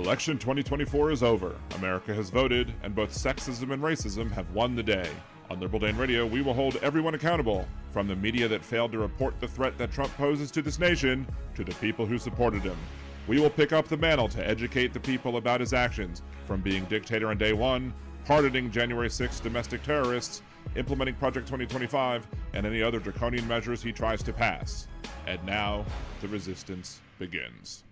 Election 2024 is over. America has voted, and both sexism and racism have won the day. On Liberal Dan Radio, we will hold everyone accountable, from the media that failed to report the threat that Trump poses to this nation, to the people who supported him. We will pick up the mantle to educate the people about his actions, from being dictator on day one, pardoning January 6th domestic terrorists, implementing Project 2025, and any other draconian measures he tries to pass. And now, the resistance begins.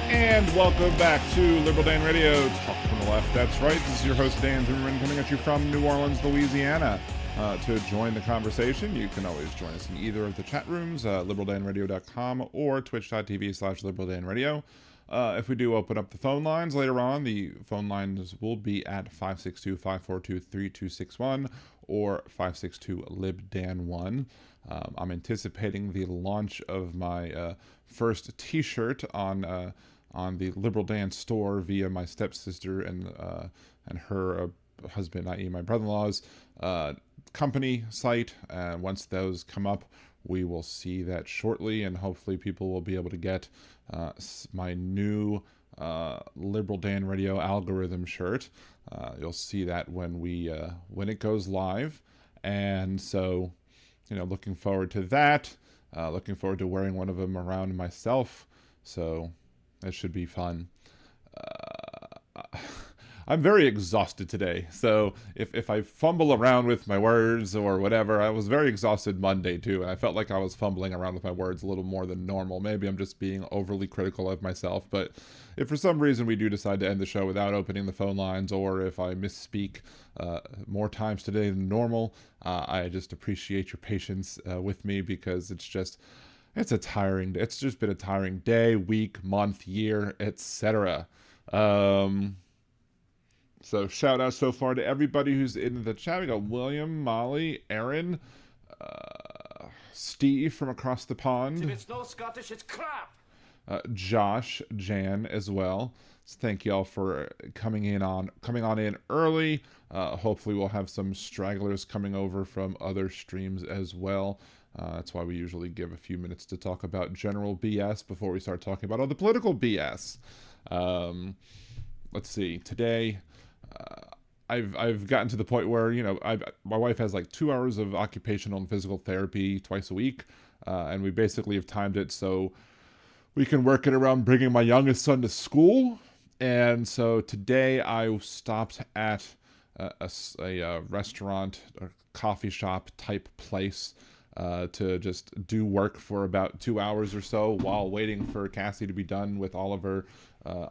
And welcome back to Liberal Dan Radio, Talk from the Left. That's right, this is your host Dan Zimmerman coming at you from New Orleans, Louisiana. To join the conversation, you can always join us in either of the chat rooms, liberaldanradio.com or twitch.tv/liberaldanradio. If we do open up the phone lines later on, the phone lines will be at 562-542-3261 or 562-LibDan1. I'm anticipating the launch of my first t-shirt on the Liberal Dan store via my stepsister and her husband, i.e. my brother-in-law's company site. Once those come up, we will see that shortly, and hopefully people will be able to get my new Liberal Dan Radio algorithm shirt. You'll see that when it goes live, and so looking forward to that. Looking forward to wearing one of them around myself. So that should be fun. I'm very exhausted today. So if I fumble around with my words or whatever, I was very exhausted Monday too. And I felt like I was fumbling around with my words a little more than normal. Maybe I'm just being overly critical of myself. But if for some reason we do decide to end the show without opening the phone lines, or if I misspeak more times today than normal, I just appreciate your patience with me, because it's just been a tiring day, week, month, year, etc. So shout out so far to everybody who's in the chat. We got William, Molly, Aaron, Steve from across the pond. If it's no Scottish, it's crap. Josh, Jan as well. So thank you all for coming on in early. Hopefully we'll have some stragglers coming over from other streams as well. That's why we usually give a few minutes to talk about general BS before we start talking about all the political BS. Let's see. Today, I've gotten to the point where my wife has like 2 hours of occupational and physical therapy twice a week, and we basically have timed it so we can work it around bringing my youngest son to school. And so today I stopped at a restaurant, a coffee shop type place, to just do work for about 2 hours or so while waiting for Cassie to be done with all of her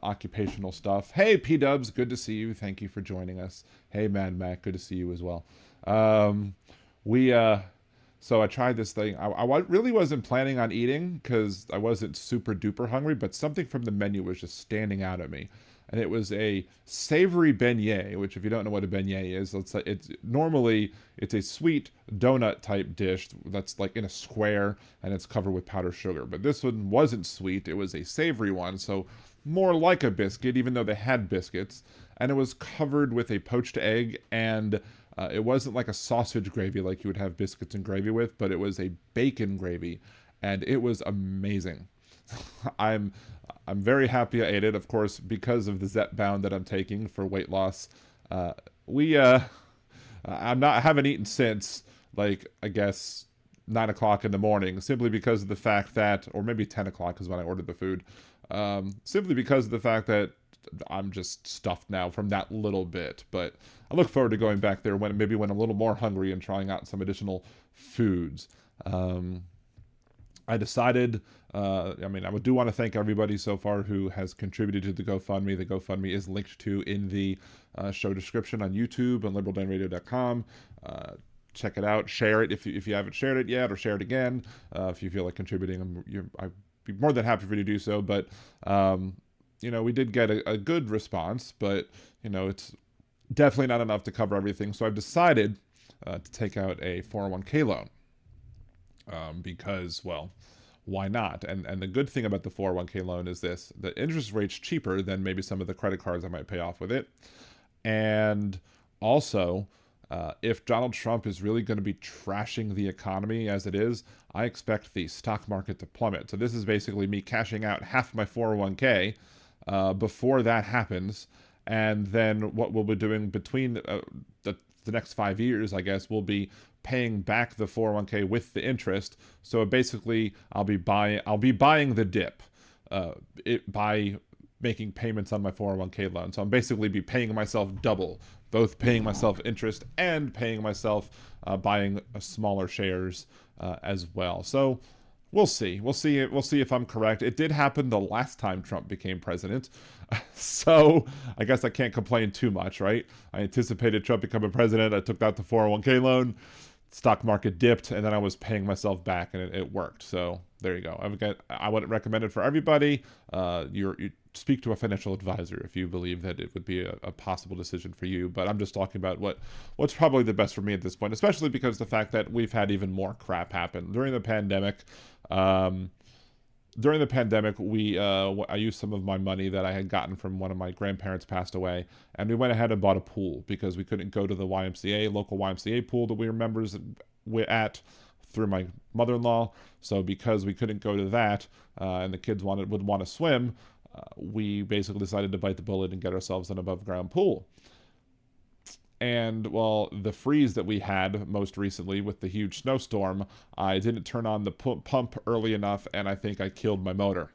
occupational stuff. Hey, P-Dubs, good to see you. Thank you for joining us. Hey, Mad Mac, good to see you as well. So I tried this thing. I really wasn't planning on eating because I wasn't super duper hungry, but something from the menu was just standing out at me. And it was a savory beignet, which if you don't know what a beignet is, it's a sweet donut type dish that's like in a square and it's covered with powdered sugar. But this one wasn't sweet. It was a savory one, so more like a biscuit, even though they had biscuits. And it was covered with a poached egg, and it wasn't like a sausage gravy like you would have biscuits and gravy with, but it was a bacon gravy, and it was amazing. I'm very happy I ate it, of course, because of the Zepbound that I'm taking for weight loss. I haven't eaten since, like, I guess 9 o'clock in the morning, simply because of the fact that, or maybe 10 o'clock is when I ordered the food, simply because of the fact that I'm just stuffed now from that little bit. But I look forward to going back there when I'm a little more hungry and trying out some additional foods. I decided, I do want to thank everybody so far who has contributed to the GoFundMe. The GoFundMe is linked to in the show description on YouTube and liberaldanradio.com. Check it out. Share it if you haven't shared it yet, or share it again. If you feel like contributing, I'd be more than happy for you to do so. But we did get a good response, but, it's definitely not enough to cover everything. So I've decided to take out a 401k loan because, well, why not? And the good thing about the 401k loan is this: the interest rate's cheaper than maybe some of the credit cards I might pay off with it. And also, if Donald Trump is really going to be trashing the economy as it is, I expect the stock market to plummet. So this is basically me cashing out half my 401k before that happens. And then what we'll be doing between the next 5 years, I guess, will be paying back the 401k with the interest. So basically, I'll be buying the dip by making payments on my 401k loan. So I'm basically be paying myself double, both paying myself interest and paying myself buying smaller shares as well. So we'll see. We'll see if I'm correct. It did happen the last time Trump became president. So I guess I can't complain too much, right? I anticipated Trump becoming president. I took out the 401k loan. Stock market dipped, and then I was paying myself back, and it worked. So there you go. I wouldn't recommend it for everybody. You speak to a financial advisor if you believe that it would be a possible decision for you. But I'm just talking about what's probably the best for me at this point, especially because the fact that we've had even more crap happen during the pandemic. During the pandemic, I used some of my money that I had gotten from one of my grandparents passed away, and we went ahead and bought a pool because we couldn't go to the local YMCA pool that we were members at through my mother-in-law. So because we couldn't go to that, and the kids would want to swim, we basically decided to bite the bullet and get ourselves an above-ground pool. And, well, the freeze that we had most recently with the huge snowstorm, I didn't turn on the pump early enough, and I think I killed my motor.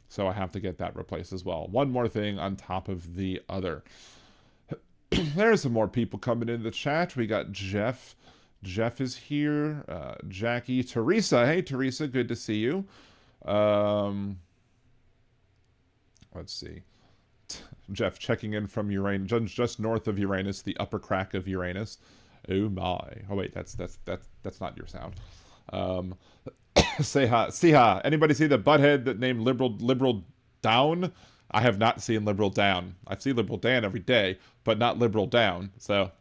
So I have to get that replaced as well. One more thing on top of the other. There's some more people coming in the chat. We got Jeff. Jeff is here. Jackie. Teresa. Hey, Teresa. Good to see you. Let's see. Jeff checking in from Uranus, just north of Uranus, the upper crack of Uranus. Oh my! Oh wait, that's not your sound. Say hi, see hi. Anybody see the butthead that named Liberal Down? I have not seen Liberal Down. I see Liberal Dan every day, but not Liberal Down. So,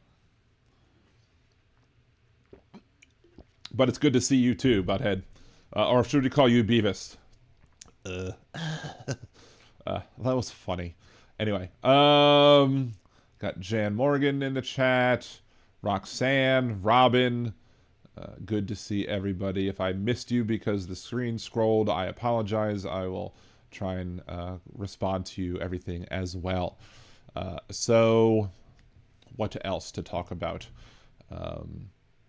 but it's good to see you too, butthead. Or should we call you Beavis? That was funny. Anyway, got Jan Morgan in the chat, Roxanne, Robin. Good to see everybody. If I missed you because the screen scrolled, I apologize. I will try and respond to you everything as well. So, what else to talk about?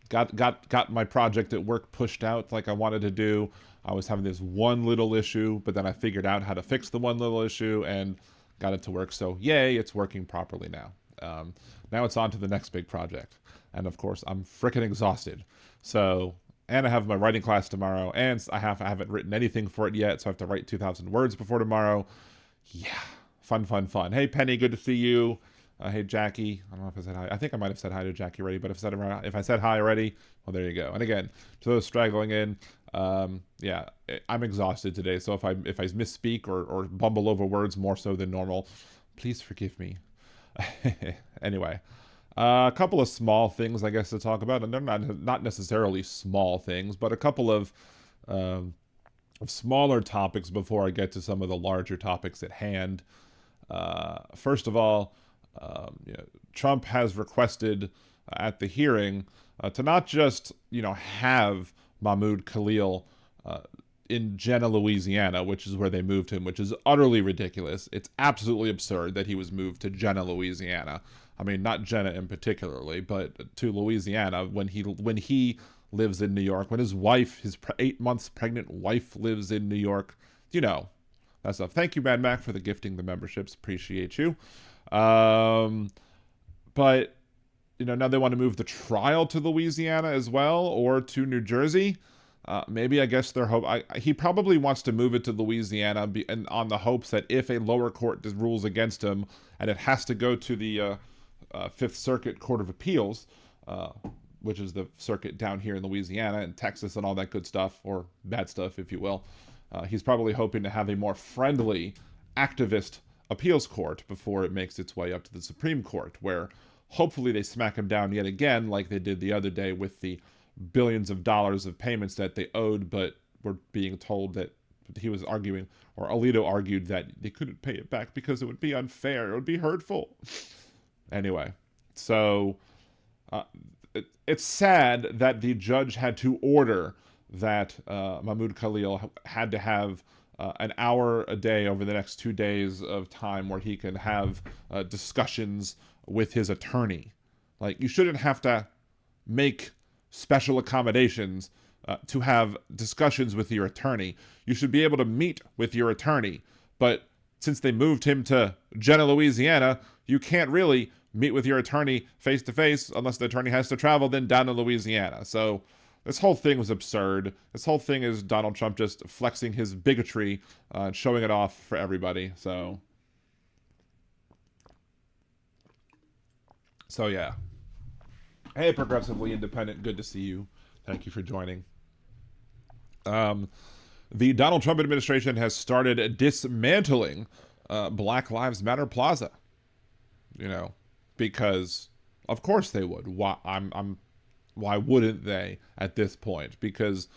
Got my project at work pushed out like I wanted to do. I was having this one little issue, but then I figured out how to fix the one little issue and got it to work. So yay, it's working properly now. Now it's on to the next big project. And of course, I'm freaking exhausted. So, and I have my writing class tomorrow, and I haven't written anything for it yet, so I have to write 2,000 words before tomorrow. Yeah, fun. Hey, Penny, good to see you. Hey, Jackie. I don't know if I said hi. I think I might have said hi to Jackie already, but if I said hi already, well, there you go. And again, to those straggling in, yeah, I'm exhausted today, so if I misspeak or bumble over words more so than normal, please forgive me. Anyway, a couple of small things, I guess, to talk about, and they're not necessarily small things, but a couple of smaller topics before I get to some of the larger topics at hand. First of all, Trump has requested at the hearing to not just have Mahmoud Khalil in Jena, Louisiana, which is where they moved him, which is utterly ridiculous. It's absolutely absurd that he was moved to Jena, Louisiana. I mean, not Jena in particularly, but to Louisiana when he lives in New York, when his 8 months pregnant wife lives in New York. That stuff. Thank you, Mad Mac, for the gifting the memberships. Appreciate you. But now they want to move the trial to Louisiana as well, or to New Jersey. Maybe, I guess he probably wants to move it to Louisiana and on the hopes that if a lower court rules against him and it has to go to the Fifth Circuit Court of Appeals, which is the circuit down here in Louisiana and Texas and all that good stuff, or bad stuff, if you will, he's probably hoping to have a more friendly activist appeals court before it makes its way up to the Supreme Court, where hopefully they smack him down yet again, like they did the other day with the billions of dollars of payments that they owed, but were being told that he was arguing, or Alito argued that they couldn't pay it back because it would be unfair, it would be hurtful. Anyway, so it's sad that the judge had to order that Mahmoud Khalil had to have an hour a day over the next 2 days of time where he can have discussions with his attorney. Like, you shouldn't have to make special accommodations to have discussions with your attorney. You should be able to meet with your attorney. But since they moved him to Jena, Louisiana, you can't really meet with your attorney face to face unless the attorney has to travel then down to Louisiana. So this whole thing was absurd. This whole thing is Donald Trump just flexing his bigotry and showing it off for everybody. So yeah. Hey, Progressively Independent, good to see you. Thank you for joining. The Donald Trump administration has started dismantling Black Lives Matter Plaza. You know, because of course they would. Why wouldn't they at this point? Because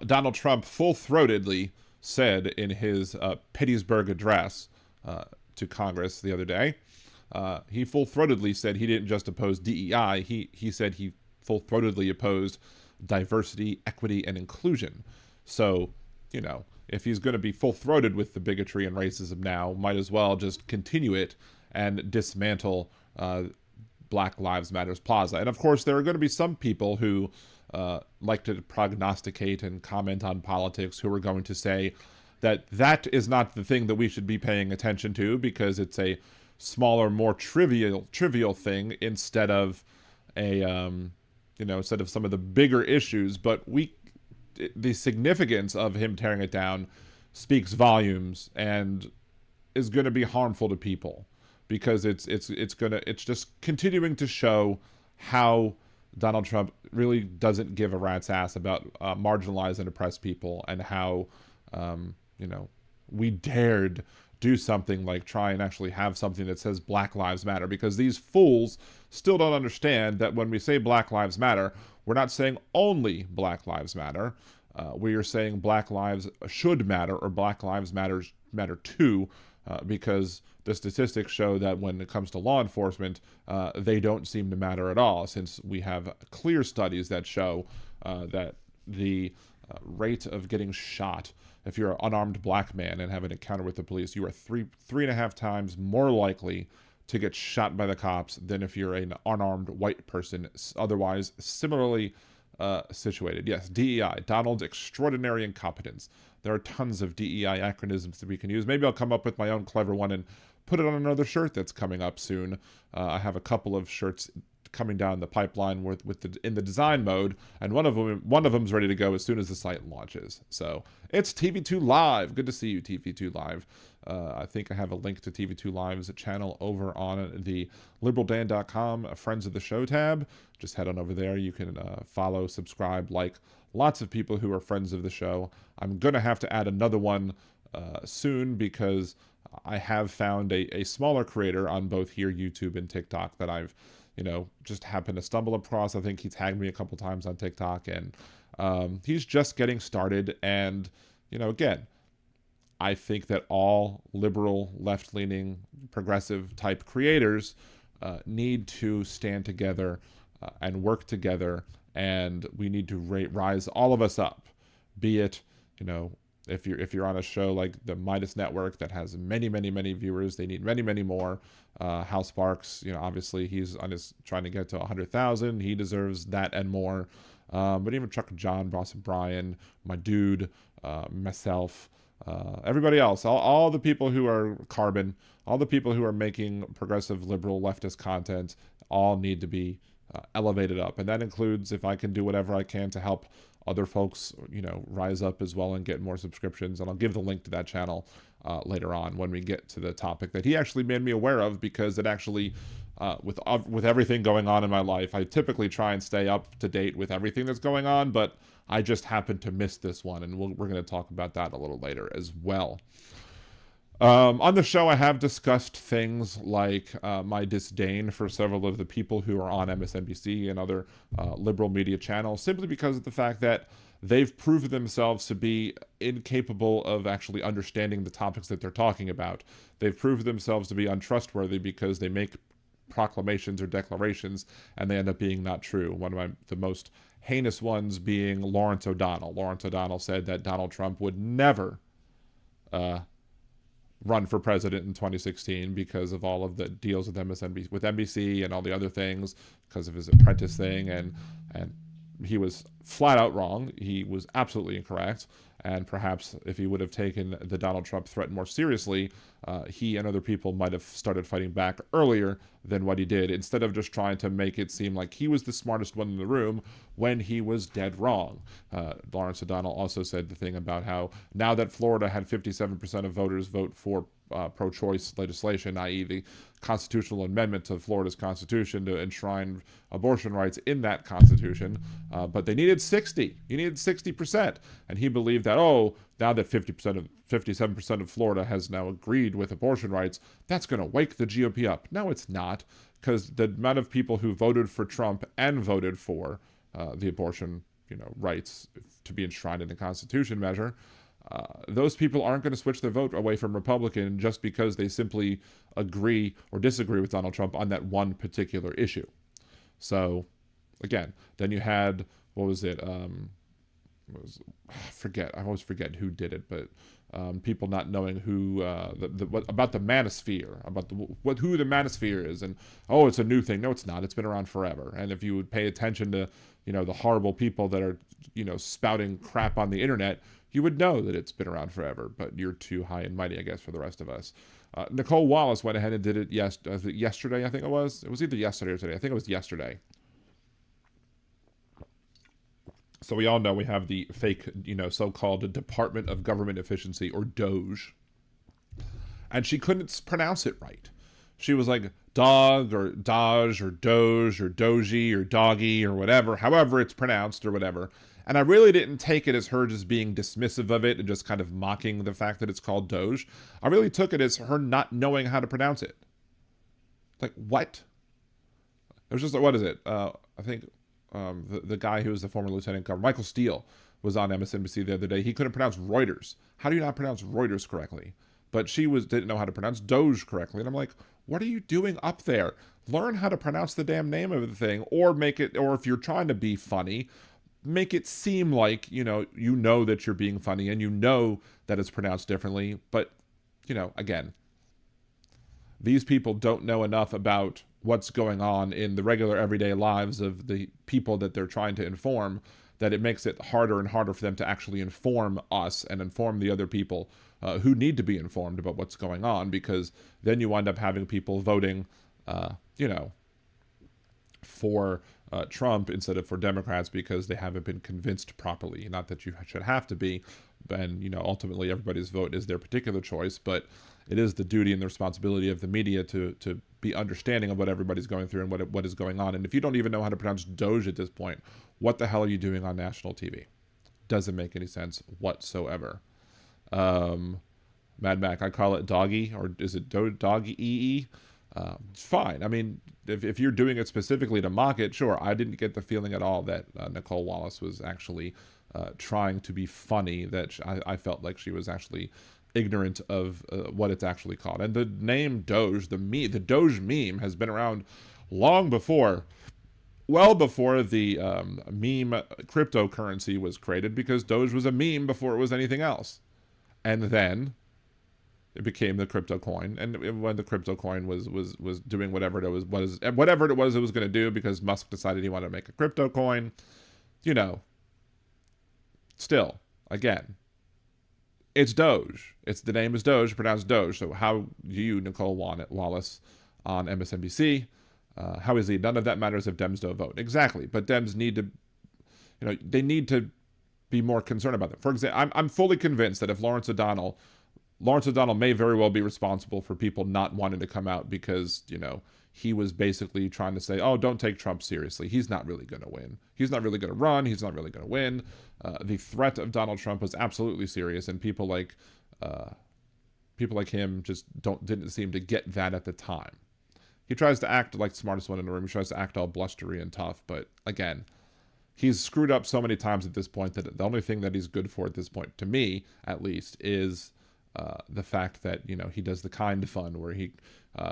Donald Trump full-throatedly said in his Petersburg address to Congress the other day, he full-throatedly said he didn't just oppose DEI, he said he full-throatedly opposed diversity, equity, and inclusion. So, you know, if he's going to be full-throated with the bigotry and racism now, might as well just continue it and dismantle Black Lives Matter's Plaza. And of course, there are going to be some people who like to prognosticate and comment on politics who are going to say that that is not the thing that we should be paying attention to because it's a smaller, more trivial thing instead of instead of some of the bigger issues. But the significance of him tearing it down speaks volumes and is going to be harmful to people. Because it's just continuing to show how Donald Trump really doesn't give a rat's ass about marginalized and oppressed people, and how we dared do something like try and actually have something that says Black Lives Matter, because these fools still don't understand that when we say Black Lives Matter, we're not saying only Black Lives Matter. We are saying Black lives should matter, or Black Lives matter too, because the statistics show that when it comes to law enforcement, they don't seem to matter at all, since we have clear studies that show that the rate of getting shot, if you're an unarmed black man and have an encounter with the police, you are 3.5 times more likely to get shot by the cops than if you're an unarmed white person, otherwise similarly situated. Yes, DEI, Donald's extraordinary incompetence. There are tons of DEI acronyms that we can use. Maybe I'll come up with my own clever one and put it on another shirt that's coming up soon. I have a couple of shirts coming down the pipeline in the design mode, and one of them's ready to go as soon as the site launches. So it's TV2 Live. Good to see you, TV2 Live. I think I have a link to TV2 Live's channel over on the liberaldan.com Friends of the Show tab. Just head on over there. You can follow, subscribe, like lots of people who are friends of the show. I'm going to have to add another one soon, because I have found a smaller creator on both here, YouTube, and TikTok that I've just happened to stumble across. I think he tagged me a couple times on TikTok, and he's just getting started. And, again, I think that all liberal, left-leaning, progressive type creators need to stand together and work together, and we need to rise all of us up. Be it, if you're on a show like the Midas Network that has many, many, many viewers, they need many, many more. Hal Sparks, obviously he's trying to get to 100,000. He deserves that and more. But even Chuck John, Boston Brian, my dude, myself, everybody else, all the people who are Carbon, all the people who are making progressive, liberal, leftist content, all need to be elevated up. And that includes, if I can do whatever I can to help other folks, rise up as well and get more subscriptions. And I'll give the link to that channel later on when we get to the topic that he actually made me aware of, because it actually, with everything going on in my life, I typically try and stay up to date with everything that's going on, but I just happened to miss this one, and we're going to talk about that a little later as well. On the show, I have discussed things like my disdain for several of the people who are on MSNBC and other liberal media channels, simply because of the fact that they've proved themselves to be incapable of actually understanding the topics that they're talking about. They've proved themselves to be untrustworthy because they make proclamations or declarations and they end up being not true. One of the most heinous ones being Lawrence O'Donnell. Lawrence O'Donnell said that Donald Trump would never run for president in 2016 because of all of the deals with MSNBC, with NBC and all the other things, because of his apprentice thing, and he was flat out wrong. He was absolutely incorrect. And perhaps if he would have taken the Donald Trump threat more seriously, he and other people might have started fighting back earlier than what he did, instead of just trying to make it seem like he was the smartest one in the room when he was dead wrong. Lawrence O'Donnell also said the thing about how now that Florida had 57% of voters vote for pro-choice legislation, i.e. the constitutional amendment to Florida's constitution to enshrine abortion rights in that constitution, but they needed 60. You needed 60%. And he believed that, now that 57% of Florida has now agreed with abortion rights, that's going to wake the GOP up. No, it's not, because the amount of people who voted for Trump and voted for the abortion, rights to be enshrined in the Constitution measure, those people aren't going to switch their vote away from Republican just because they simply agree or disagree with Donald Trump on that one particular issue. So, again, then you had, what was it? I always forget who did it, but people not knowing who about the manosphere, about who the manosphere is, and it's a new thing. No, it's not. It's been around forever. And if you would pay attention to the horrible people that are spouting crap on the internet, you would know that it's been around forever. But you're too high and mighty, I guess, for the rest of us. Nicole Wallace went ahead and did it yesterday. I think it was. It was either yesterday or today. I think it was yesterday. So we all know we have the fake, so-called Department of Government Efficiency, or DOGE. And she couldn't pronounce it right. She was like dog or Dodge or Doge or Doji or doggy or whatever, however it's pronounced or whatever. And I really didn't take it as her just being dismissive of it and just kind of mocking the fact that it's called Doge. I really took it as her not knowing how to pronounce it. Like, what? It was just like, what is it? I think the guy who was the former lieutenant governor, Michael Steele, was on MSNBC the other day. He couldn't pronounce Reuters. How do you not pronounce Reuters correctly? But she didn't know how to pronounce Doge correctly. And I'm like, what are you doing up there? Learn how to pronounce the damn name of the thing, or if you're trying to be funny, make it seem like, you know that you're being funny and you know that it's pronounced differently. But, again, these people don't know enough about what's going on in the regular everyday lives of the people that they're trying to inform, that it makes it harder and harder for them to actually inform us and inform the other people who need to be informed about what's going on, because then you wind up having people voting, for Trump instead of for Democrats because they haven't been convinced properly. Not that you should have to be, and ultimately everybody's vote is their particular choice, but it is the duty and the responsibility of the media to be understanding of what everybody's going through and what is going on. And if you don't even know how to pronounce Doge at this point, what the hell are you doing on national TV? Doesn't make any sense whatsoever. Mad Mac, I call it doggy, or is it doggy? It's fine. I mean, if you're doing it specifically to mock it, sure. I didn't get the feeling at all that Nicole Wallace was actually trying to be funny, that I felt like she was actually ignorant of what it's actually called. And the name Doge, the Doge meme, has been around long before, well before the meme cryptocurrency was created, because Doge was a meme before it was anything else. And then it became the crypto coin, and when the crypto coin was doing whatever it was it was going to do, because Musk decided he wanted to make a crypto coin, still, again, it's Doge. The name is Doge, pronounced Doge. So how do you, Nicole Wallace, on MSNBC? How is he? None of that matters if Dems don't vote. Exactly, but Dems need to, they need to be more concerned about that. For example, I'm fully convinced that if Lawrence O'Donnell may very well be responsible for people not wanting to come out because, he was basically trying to say, don't take Trump seriously. He's not really going to win. He's not really going to run. He's not really going to win. The threat of Donald Trump was absolutely serious, and people like people like him just didn't seem to get that at the time. He tries to act like the smartest one in the room. He tries to act all blustery and tough, but again, he's screwed up so many times at this point that the only thing that he's good for at this point, to me at least, is the fact that, you know, he does the kind fund where he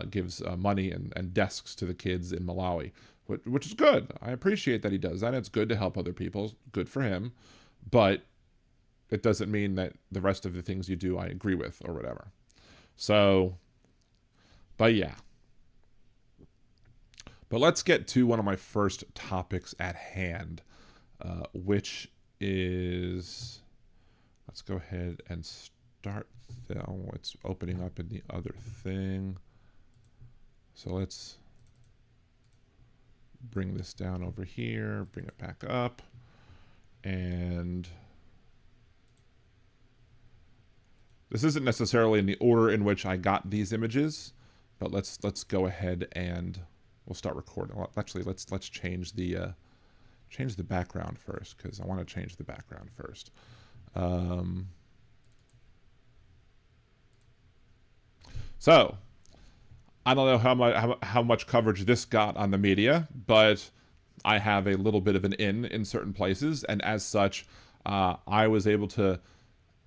gives money and desks to the kids in Malawi, which is good. I appreciate that he does that. It's good to help other people. Good for him. But it doesn't mean that the rest of the things you do I agree with or whatever. So, but yeah. But let's get to one of my first topics at hand, which is, let's go ahead and start. Oh, it's opening up in the other thing. So let's bring this down over here, bring it back up, and this isn't necessarily in the order in which I got these images, but let's go ahead and we'll start recording. Well, actually, let's change the background first, because I want to change the background first. So I don't know how much coverage this got on the media, but I have a little bit of an in certain places, and as such, I was able to,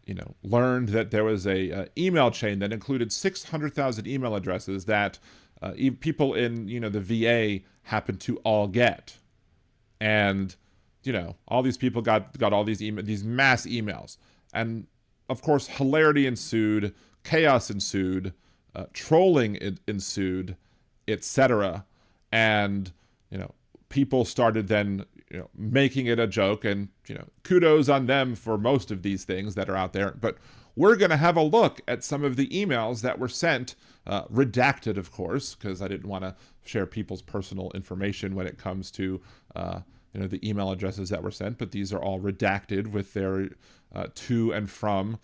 you know, learned that there was a email chain that included 600,000 email addresses that people in, you know, the VA happened to all get, and, you know, all these people got all these mass emails, and of course hilarity ensued, chaos ensued, trolling ensued, etc., and, you know, people started then, you know, making it a joke, and, you know, kudos on them for most of these things that are out there. But we're going to have a look at some of the emails that were sent, redacted, of course, because I didn't want to share people's personal information when it comes to, you know, the email addresses that were sent. But these are all redacted with their to and from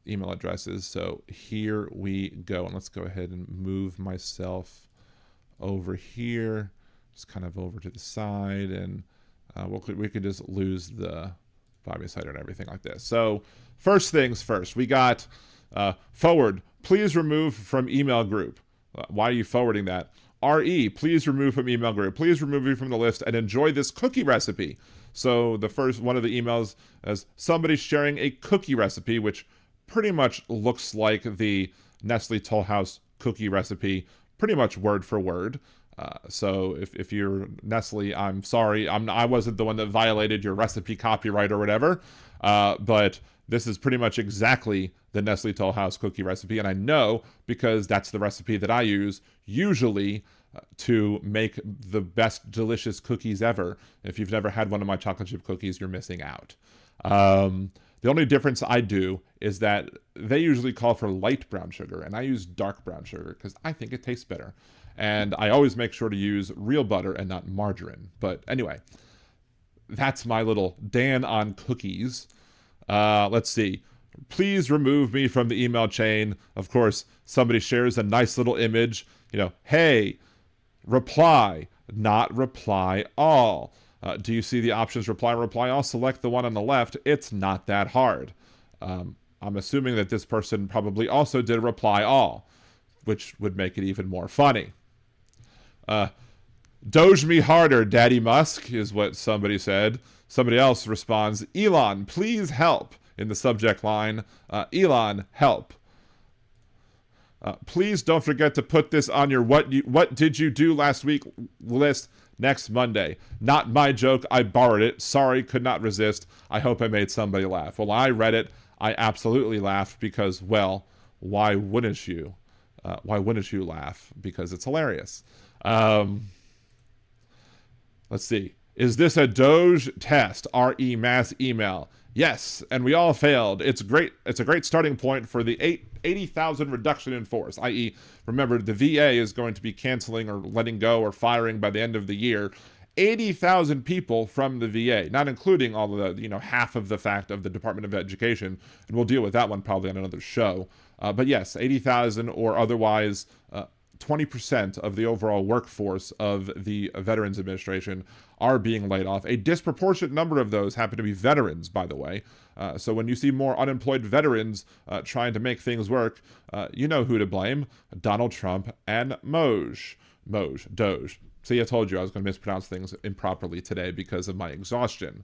email addresses. So here we go, and let's go ahead and move myself over here, just kind of over to the side, and we could just lose the Bobby Cider and everything like this. So first things first, we got forward, please remove from email group. Why are you forwarding that? RE, please remove from email group. Please remove you from the list and enjoy this cookie recipe. So the first one of the emails is somebody sharing a cookie recipe, which pretty much looks like the Nestle Toll House cookie recipe, pretty much word for word. So if you're Nestle, I'm sorry. I wasn't the one that violated your recipe copyright or whatever. But this is pretty much exactly the Nestle Toll House cookie recipe. And I know because that's the recipe that I use usually to make the best delicious cookies ever. If you've never had one of my chocolate chip cookies, you're missing out. The only difference I do is that they usually call for light brown sugar, and I use dark brown sugar because I think it tastes better. And I always make sure to use real butter and not margarine. But anyway, that's my little Dan on cookies. Let's see. Please remove me from the email chain. Of course, somebody shares a nice little image. You know, hey, reply, not reply all. Do you see the options reply all? Select the one on the left. It's not that hard. I'm assuming that this person probably also did reply all, which would make it even more funny. Doge me harder, Daddy Musk, is what somebody said. Somebody else responds, Elon, please help, in the subject line. Elon, help. Please don't forget to put this on your what did you do last week list next Monday. Not my joke. I borrowed it. Sorry, could not resist. I hope I made somebody laugh. Well, I read it. I absolutely laughed because, well, why wouldn't you? Why wouldn't you laugh? Because it's hilarious. Let's see. Is this a Doge test? RE mass email. Yes, and we all failed. It's great. It's a great starting point for the 80,000 reduction in force, i.e., remember, the VA is going to be canceling or letting go or firing by the end of the year 80,000 people from the VA, not including all of the, half of the fact of the Department of Education, and we'll deal with that one probably on another show. But yes, 80,000 or otherwise 20% of the overall workforce of the Veterans Administration are being laid off. A disproportionate number of those happen to be veterans, by the way. So when you see more unemployed veterans trying to make things work, you know who to blame. Donald Trump and DOGE. See, I told you I was going to mispronounce things improperly today because of my exhaustion.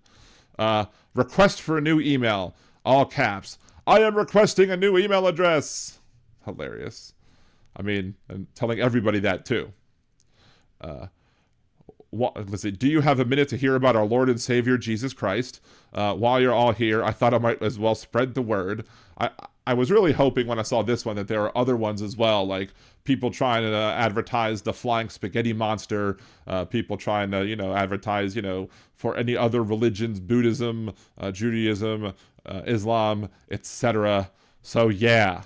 Request for a new email. All caps. I am requesting a new email address. Hilarious. I mean, I'm telling everybody that too. Let's see. Do you have a minute to hear about our Lord and Savior, Jesus Christ? While you're all here, I thought I might as well spread the word. I was really hoping when I saw this one that there are other ones as well, like people trying to advertise the flying spaghetti monster, people trying to, advertise, for any other religions, Buddhism, Judaism, Islam, etc. So yeah,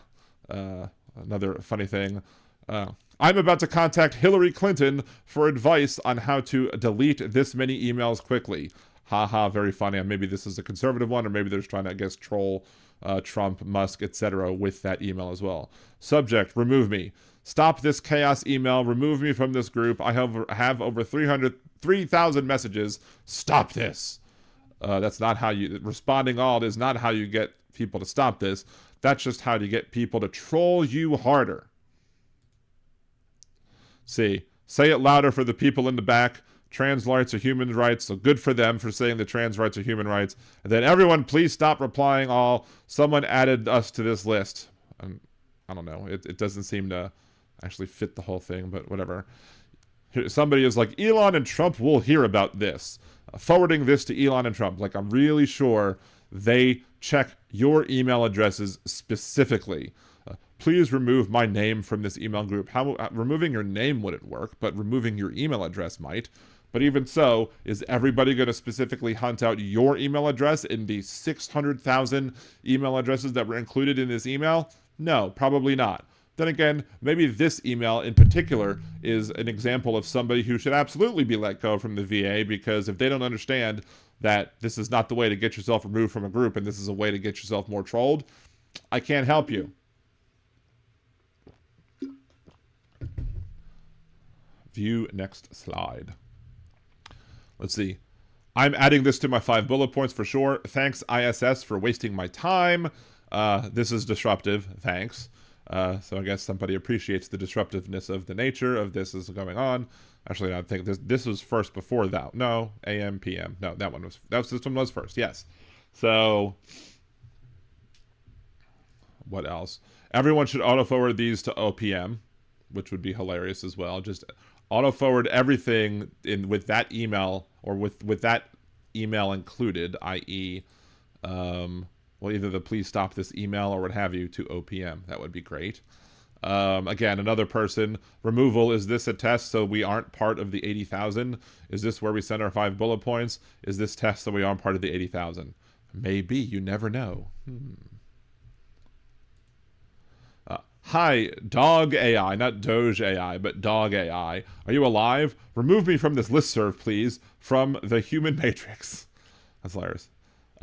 another funny thing. I'm about to contact Hillary Clinton for advice on how to delete this many emails quickly. Haha, very funny. And maybe this is a conservative one, or maybe they're just trying to, I guess, troll Trump, Musk, etc. with that email as well. Subject, remove me. Stop this chaos email. Remove me from this group. I have over 3,000 messages. Stop this. That's not how you... Responding all is not how you get people to stop this. That's just how to get people to troll you harder. See, say it louder for the people in the back. Trans rights are human rights, so good for them for saying that trans rights are human rights. And then everyone, please stop replying all. Someone added us to this list. I don't know. It doesn't seem to actually fit the whole thing, but whatever. Somebody is like, Elon and Trump will hear about this. Forwarding this to Elon and Trump. Like, I'm really sure they check your email addresses specifically. Please remove my name from this email group. Removing your name wouldn't work, but removing your email address might. But even so, is everybody going to specifically hunt out your email address in the 600,000 email addresses that were included in this email? No, probably not. Then again, maybe this email in particular is an example of somebody who should absolutely be let go from the VA, because if they don't understand that this is not the way to get yourself removed from a group and this is a way to get yourself more trolled, I can't help you. View next slide. Let's see. I'm adding this to my 5 bullet points for sure. Thanks, ISS, for wasting my time. This is disruptive. Thanks. So I guess somebody appreciates the disruptiveness of the nature of this is going on. Actually, I think this was first before that. No, AM, PM. No, this one was first. Yes. So what else? Everyone should auto-forward these to OPM, which would be hilarious as well. Just auto-forward everything with that email, or with that email included, i.e., either the please stop this email or what have you, to OPM. That would be great. Again, another person. Removal, is this a test so we aren't part of the 80,000? Is this where we send our 5 bullet points? Is this test so we aren't part of the 80,000? Maybe. You never know. Hi, Dog AI, not Doge AI, but Dog AI. Are you alive? Remove me from this listserv, please, from the human matrix. That's hilarious.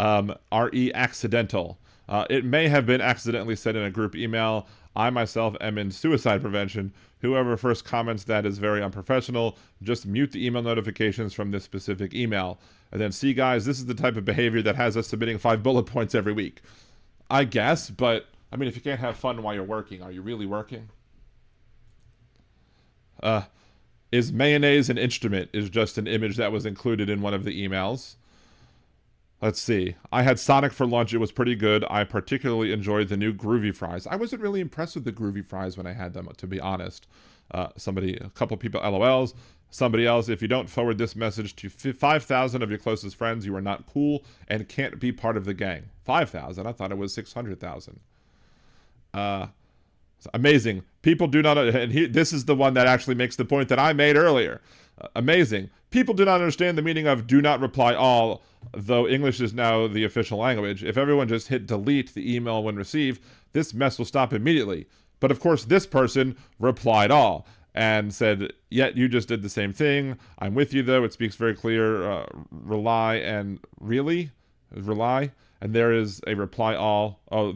RE accidental. It may have been accidentally sent in a group email. I myself am in suicide prevention. Whoever first comments that is very unprofessional. Just mute the email notifications from this specific email. And then, see guys, this is the type of behavior that has us submitting 5 bullet points every week. I guess, but... I mean, if you can't have fun while you're working, are you really working? Is mayonnaise an instrument? Is just an image that was included in one of the emails. Let's see. I had Sonic for lunch. It was pretty good. I particularly enjoyed the new groovy fries. I wasn't really impressed with the groovy fries when I had them, to be honest. A couple people LOLs. Somebody else, if you don't forward this message to 5,000 of your closest friends, you are not cool and can't be part of the gang. 5,000? I thought it was 600,000. Amazing. People do not, and this is the one that actually makes the point that I made earlier. Amazing. People do not understand the meaning of do not reply all, though English is now the official language. If everyone just hit delete the email when received, this mess will stop immediately. But of course, this person replied all and said, yet you just did the same thing. I'm with you, though. It speaks very clear. Rely and really? Rely? And there is a reply all. Oh,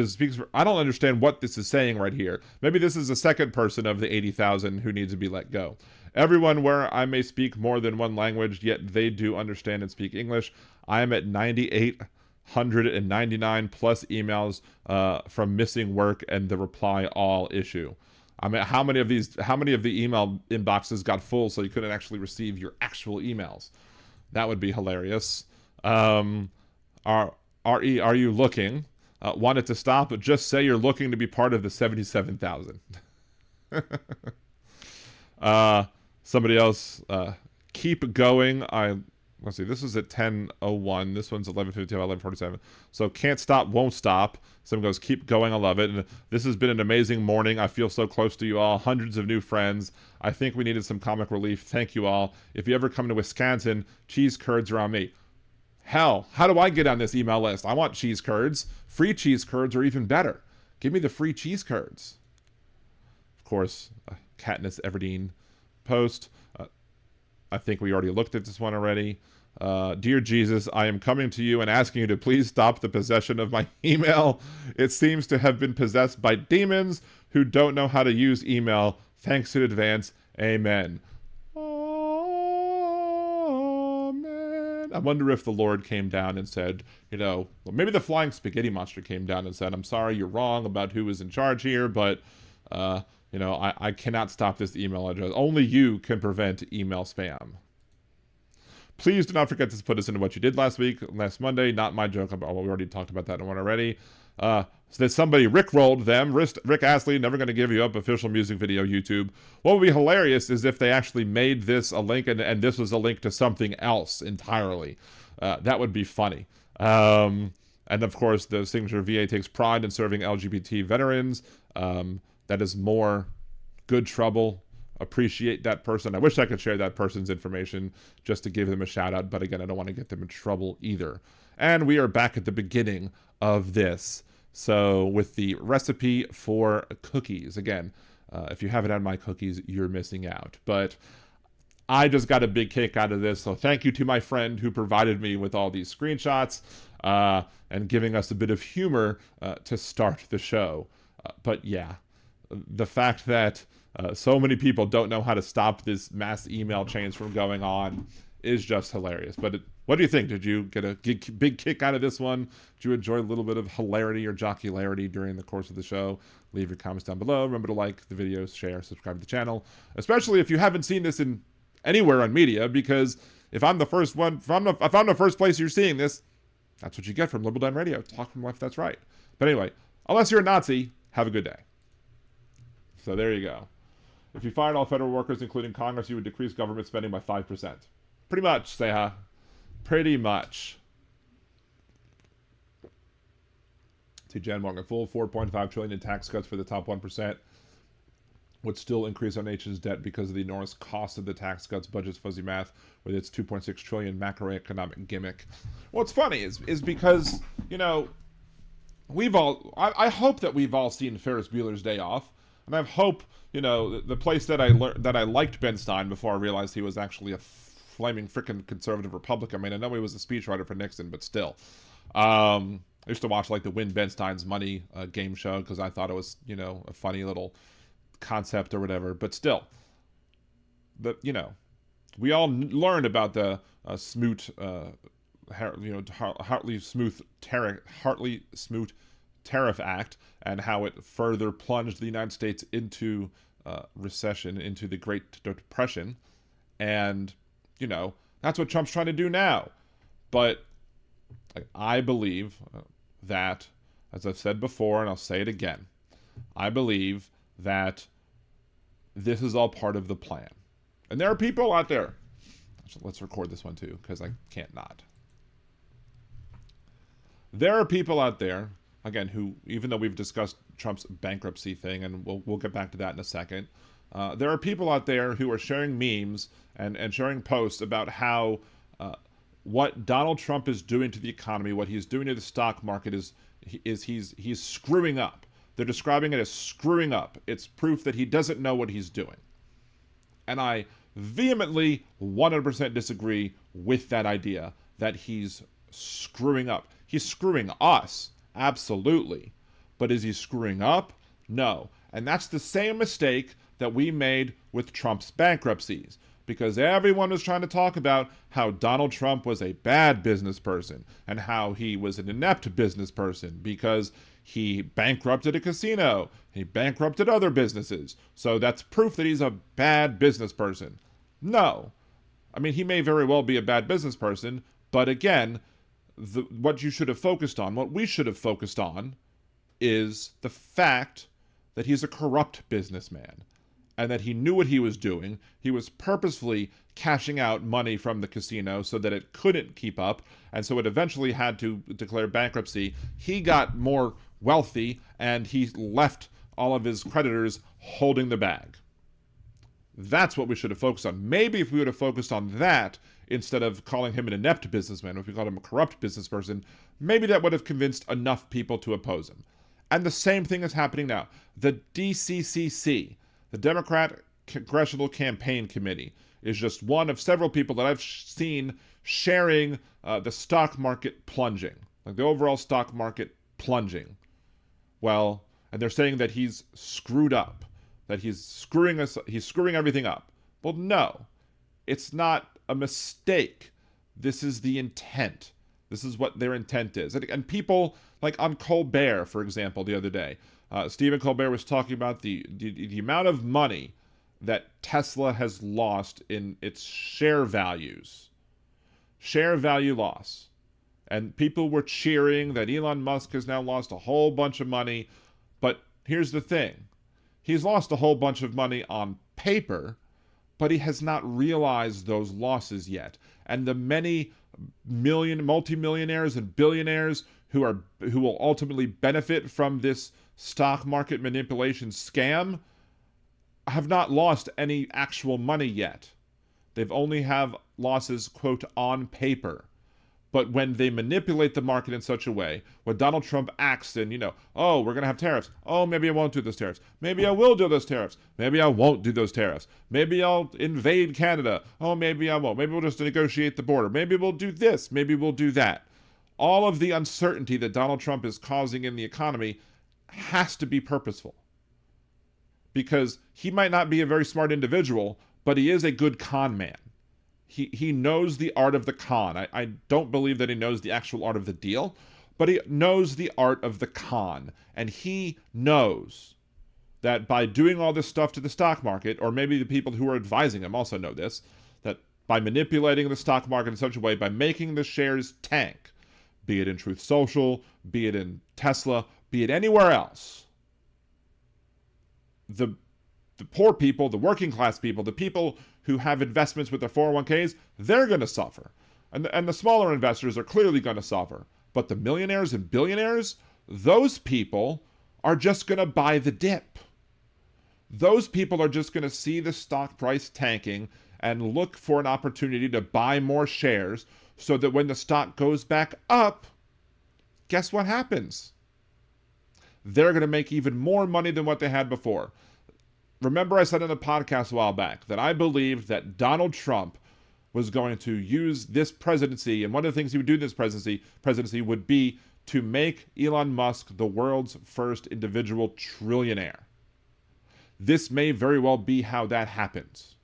speaks for, I don't understand what this is saying right here. Maybe this is the second person of the 80,000 who needs to be let go. Everyone where I may speak more than one language, yet they do understand and speak English. I am at 9,899 plus emails from missing work and the reply all issue. I mean, how many of the email inboxes got full so you couldn't actually receive your actual emails? That would be hilarious. Are you looking? Want it to stop? But just say you're looking to be part of the 77,000. Somebody else, keep going. Let's see, this is at 10:01. This one's 11:55, 11:47. So can't stop, won't stop. Someone goes, keep going, I love it. And this has been an amazing morning. I feel so close to you all. Hundreds of new friends. I think we needed some comic relief. Thank you all. If you ever come to Wisconsin, cheese curds are on me. Hell, how do I get on this email list? I want cheese curds. Free cheese curds are even better. Give me the free cheese curds. Of course, Katniss Everdeen post. I think we already looked at this one already. Dear Jesus, I am coming to you and asking you to please stop the possession of my email. It seems to have been possessed by demons who don't know how to use email. Thanks in advance. Amen. Amen. I wonder if the Lord came down and said, well, maybe the flying spaghetti monster came down and said, I'm sorry, you're wrong about who is in charge here, but, I cannot stop this email address. Only you can prevent email spam. Please do not forget to put us into what you did last Monday. Not my joke. We already talked about that one already. So that somebody rickrolled them. Rick Astley, never going to give you up. Official music video, YouTube. What would be hilarious is if they actually made this a link and this was a link to something else entirely. That would be funny. And of course, the signature VA takes pride in serving LGBT veterans. That is more good trouble. Appreciate that person. I wish I could share that person's information just to give them a shout out, but again, I don't want to get them in trouble either. And we are back at the beginning of this. So with the recipe for cookies, again, if you haven't had my cookies, you're missing out. But I just got a big kick out of this, so thank you to my friend who provided me with all these screenshots and giving us a bit of humor to start the show. But yeah, the fact that so many people don't know how to stop this mass email chains from going on is just hilarious. But what do you think? Did you get a big kick out of this one? Did you enjoy a little bit of hilarity or jocularity during the course of the show? Leave your comments down below. Remember to like the videos, share, subscribe to the channel, especially if you haven't seen this in anywhere on media, because if I'm the first place you're seeing this, that's what you get from Liberal Den Radio. Talk from left, that's right. But anyway, unless you're a Nazi, have a good day. So there you go. If you fired all federal workers, including Congress, you would decrease government spending by 5%. Pretty much, Seha. Pretty much. See, Jan Morgan, full $4.5 trillion in tax cuts for the top 1% would still increase our nation's debt because of the enormous cost of the tax cuts. Budget's fuzzy math with its $2.6 trillion macroeconomic gimmick. What's funny is because, I hope that we've all seen Ferris Bueller's Day Off. And I hope, the place that I liked Ben Stein before I realized he was actually a flaming freaking conservative Republican. I mean, I know he was a speechwriter for Nixon, but still. I used to watch the Win Ben Stein's Money game show because I thought it was, a funny little concept or whatever. But still, we all learned about the Hartley-Smoot Tariff Act and how it further plunged the United States into recession, into the Great Depression. And, that's what Trump's trying to do now. But I believe that, as I've said before, and I'll say it again, I believe that this is all part of the plan. And there are people out there. Let's record this one too, because I can't not. There are people out there, again, who, even though we've discussed Trump's bankruptcy thing, and we'll get back to that in a second, there are people out there who are sharing memes and sharing posts about how what Donald Trump is doing to the economy, what he's doing to the stock market is he's screwing up. They're describing it as screwing up. It's proof that he doesn't know what he's doing. And I vehemently 100% disagree with that idea that he's screwing up. He's screwing us Absolutely. But is he screwing up? No. And that's the same mistake that we made with Trump's bankruptcies. Because everyone was trying to talk about how Donald Trump was a bad business person and how he was an inept business person because he bankrupted a casino. He bankrupted other businesses. So that's proof that he's a bad business person. No. I mean, he may very well be a bad business person, but again, what you should have focused on, what we should have focused on, is the fact that he's a corrupt businessman and that he knew what he was doing. He was purposefully cashing out money from the casino so that it couldn't keep up, and so it eventually had to declare bankruptcy. He got more wealthy, and he left all of his creditors holding the bag. That's what we should have focused on. Maybe if we would have focused on that instead of calling him an inept businessman, if we called him a corrupt business person, maybe that would have convinced enough people to oppose him. And the same thing is happening now. The DCCC, the Democrat Congressional Campaign Committee, is just one of several people that I've seen sharing the stock market plunging, like the overall stock market plunging. Well, and they're saying that he's screwed up, that he's screwing everything up. Well, no, it's not a mistake. This is the intent. This is what their intent is. And people, like on Colbert, for example, the other day, Stephen Colbert was talking about the amount of money that Tesla has lost in its share values. Share value loss. And people were cheering that Elon Musk has now lost a whole bunch of money. But here's the thing. He's lost a whole bunch of money on paper, but he has not realized those losses yet. And the many multimillionaires and billionaires who will ultimately benefit from this stock market manipulation scam have not lost any actual money yet. They've only have losses, quote, on paper. But when they manipulate the market in such a way, when Donald Trump acts in, oh, we're going to have tariffs. Oh, maybe I won't do those tariffs. Maybe I will do those tariffs. Maybe I won't do those tariffs. Maybe I'll invade Canada. Oh, maybe I won't. Maybe we'll just negotiate the border. Maybe we'll do this. Maybe we'll do that. All of the uncertainty that Donald Trump is causing in the economy has to be purposeful. Because he might not be a very smart individual, but he is a good con man. He knows the art of the con. I don't believe that he knows the actual art of the deal, but he knows the art of the con. And he knows that by doing all this stuff to the stock market, or maybe the people who are advising him also know this, that by manipulating the stock market in such a way, by making the shares tank, be it in Truth Social, be it in Tesla, be it anywhere else, the poor people, the working class people, the people who have investments with their 401ks, they're going to suffer. And the smaller investors are clearly going to suffer. But the millionaires and billionaires, those people are just going to buy the dip. Those people are just going to see the stock price tanking and look for an opportunity to buy more shares so that when the stock goes back up, guess what happens? They're going to make even more money than what they had before. Remember I said in a podcast a while back that I believed that Donald Trump was going to use this presidency, and one of the things he would do in this presidency would be to make Elon Musk the world's first individual trillionaire. This may very well be how that happens.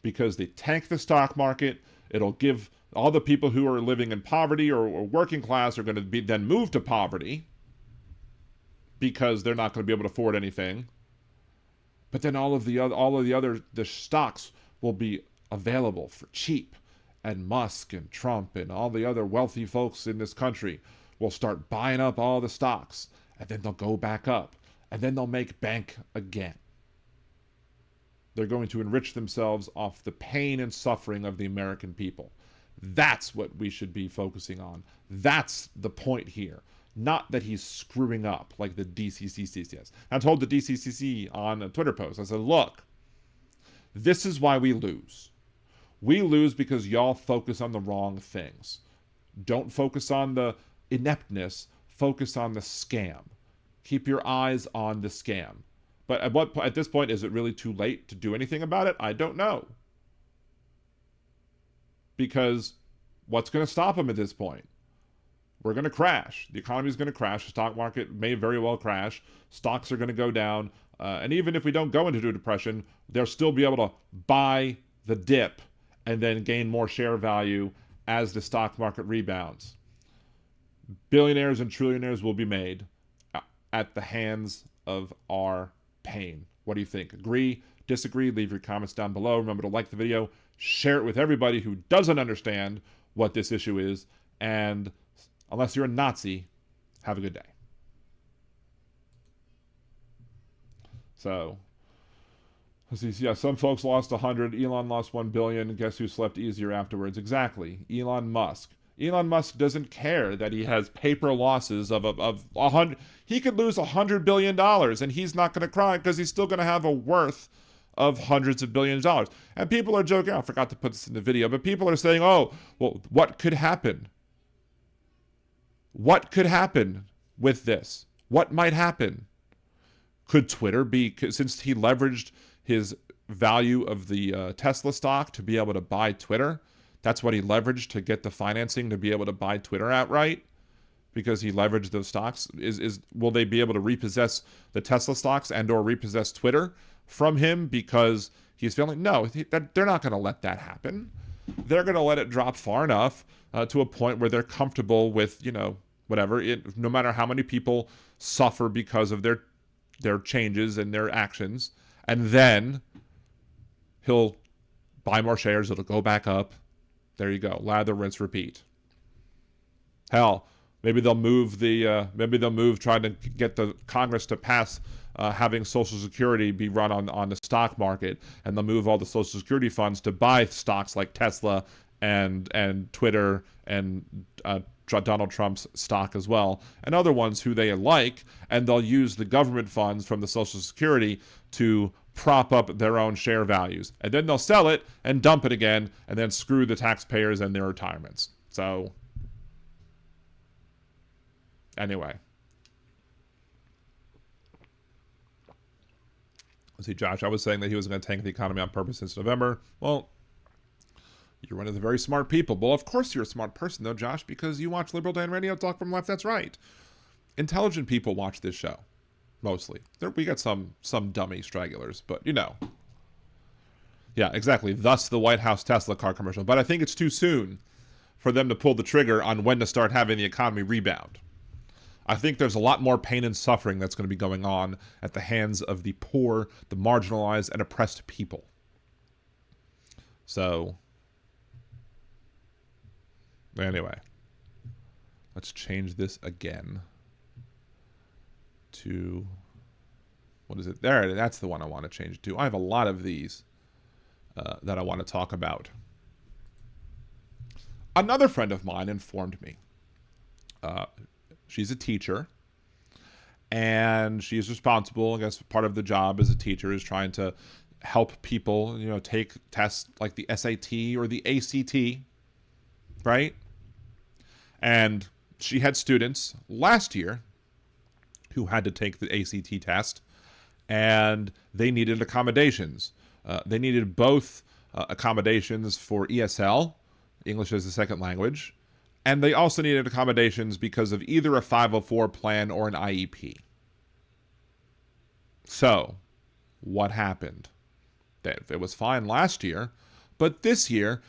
Because they tank the stock market, it'll give all the people who are living in poverty or working class are going to be then moved to poverty because they're not going to be able to afford anything. But then all of the other stocks will be available for cheap, and Musk and Trump and all the other wealthy folks in this country will start buying up all the stocks, and then they'll go back up, and then they'll make bank again. They're going to enrich themselves off the pain and suffering of the American people. That's what we should be focusing on. That's the point here. Not that he's screwing up like the DCCC says. I told the DCCC on a Twitter post, I said, look, this is why we lose. We lose because y'all focus on the wrong things. Don't focus on the ineptness, focus on the scam. Keep your eyes on the scam. But at this point, is it really too late to do anything about it? I don't know. Because what's going to stop him at this point? we're going to crash. The economy is going to crash. The stock market may very well crash. Stocks are going to go down. And even if we don't go into a depression, they'll still be able to buy the dip and then gain more share value as the stock market rebounds. Billionaires and trillionaires will be made at the hands of our pain. What do you think? Agree? Disagree? Leave your comments down below. Remember to like the video, share it with everybody who doesn't understand what this issue is, and unless you're a Nazi, have a good day. So, let's see. Yeah, some folks lost 100. Elon lost 1 billion. Guess who slept easier afterwards? Exactly. Elon Musk. Elon Musk doesn't care that he has paper losses of 100. He could lose $100 billion, and he's not going to cry because he's still going to have a worth of hundreds of billions of dollars. And people are joking. I forgot to put this in the video, but people are saying, oh, well, what could happen? What could happen with this? What might happen? Could Twitter be, since he leveraged his value of the Tesla stock to be able to buy Twitter, that's what he leveraged to get the financing to be able to buy Twitter outright, because he leveraged those stocks. Will they be able to repossess the Tesla stocks and or repossess Twitter from him because he's feeling? No, they're not going to let that happen. They're going to let it drop far enough to a point where they're comfortable with, whatever. No matter how many people suffer because of their changes and their actions, and then he'll buy more shares. It'll go back up. There you go. Lather, rinse, repeat. Hell, maybe they'll move trying to get the Congress to pass having Social Security be run on the stock market, and they'll move all the Social Security funds to buy stocks like Tesla and Twitter and Donald Trump's stock as well, and other ones who they like, and they'll use the government funds from the Social Security to prop up their own share values, and then they'll sell it and dump it again, and then screw the taxpayers and their retirements. So anyway, let's see, Josh, I was saying that he was going to tank the economy on purpose since November. Well, you're one of the very smart people. Well, of course you're a smart person, though, Josh, because you watch Liberal Dan Radio, Talk from Left. That's right. Intelligent people watch this show, mostly. We got some dummy stragglers, but Yeah, exactly. Thus the White House Tesla car commercial. But I think it's too soon for them to pull the trigger on when to start having the economy rebound. I think there's a lot more pain and suffering that's going to be going on at the hands of the poor, the marginalized, and oppressed people. So anyway, let's change this again to, what is it? There, that's the one I want to change it to. I have a lot of these that I want to talk about. Another friend of mine informed me. She's a teacher, and she's responsible. I guess part of the job as a teacher is trying to help people, take tests like the SAT or the ACT, right? And she had students last year who had to take the ACT test, and they needed accommodations. They needed both accommodations for ESL, English as a second language, and they also needed accommodations because of either a 504 plan or an IEP. So, what happened? It was fine last year, but this year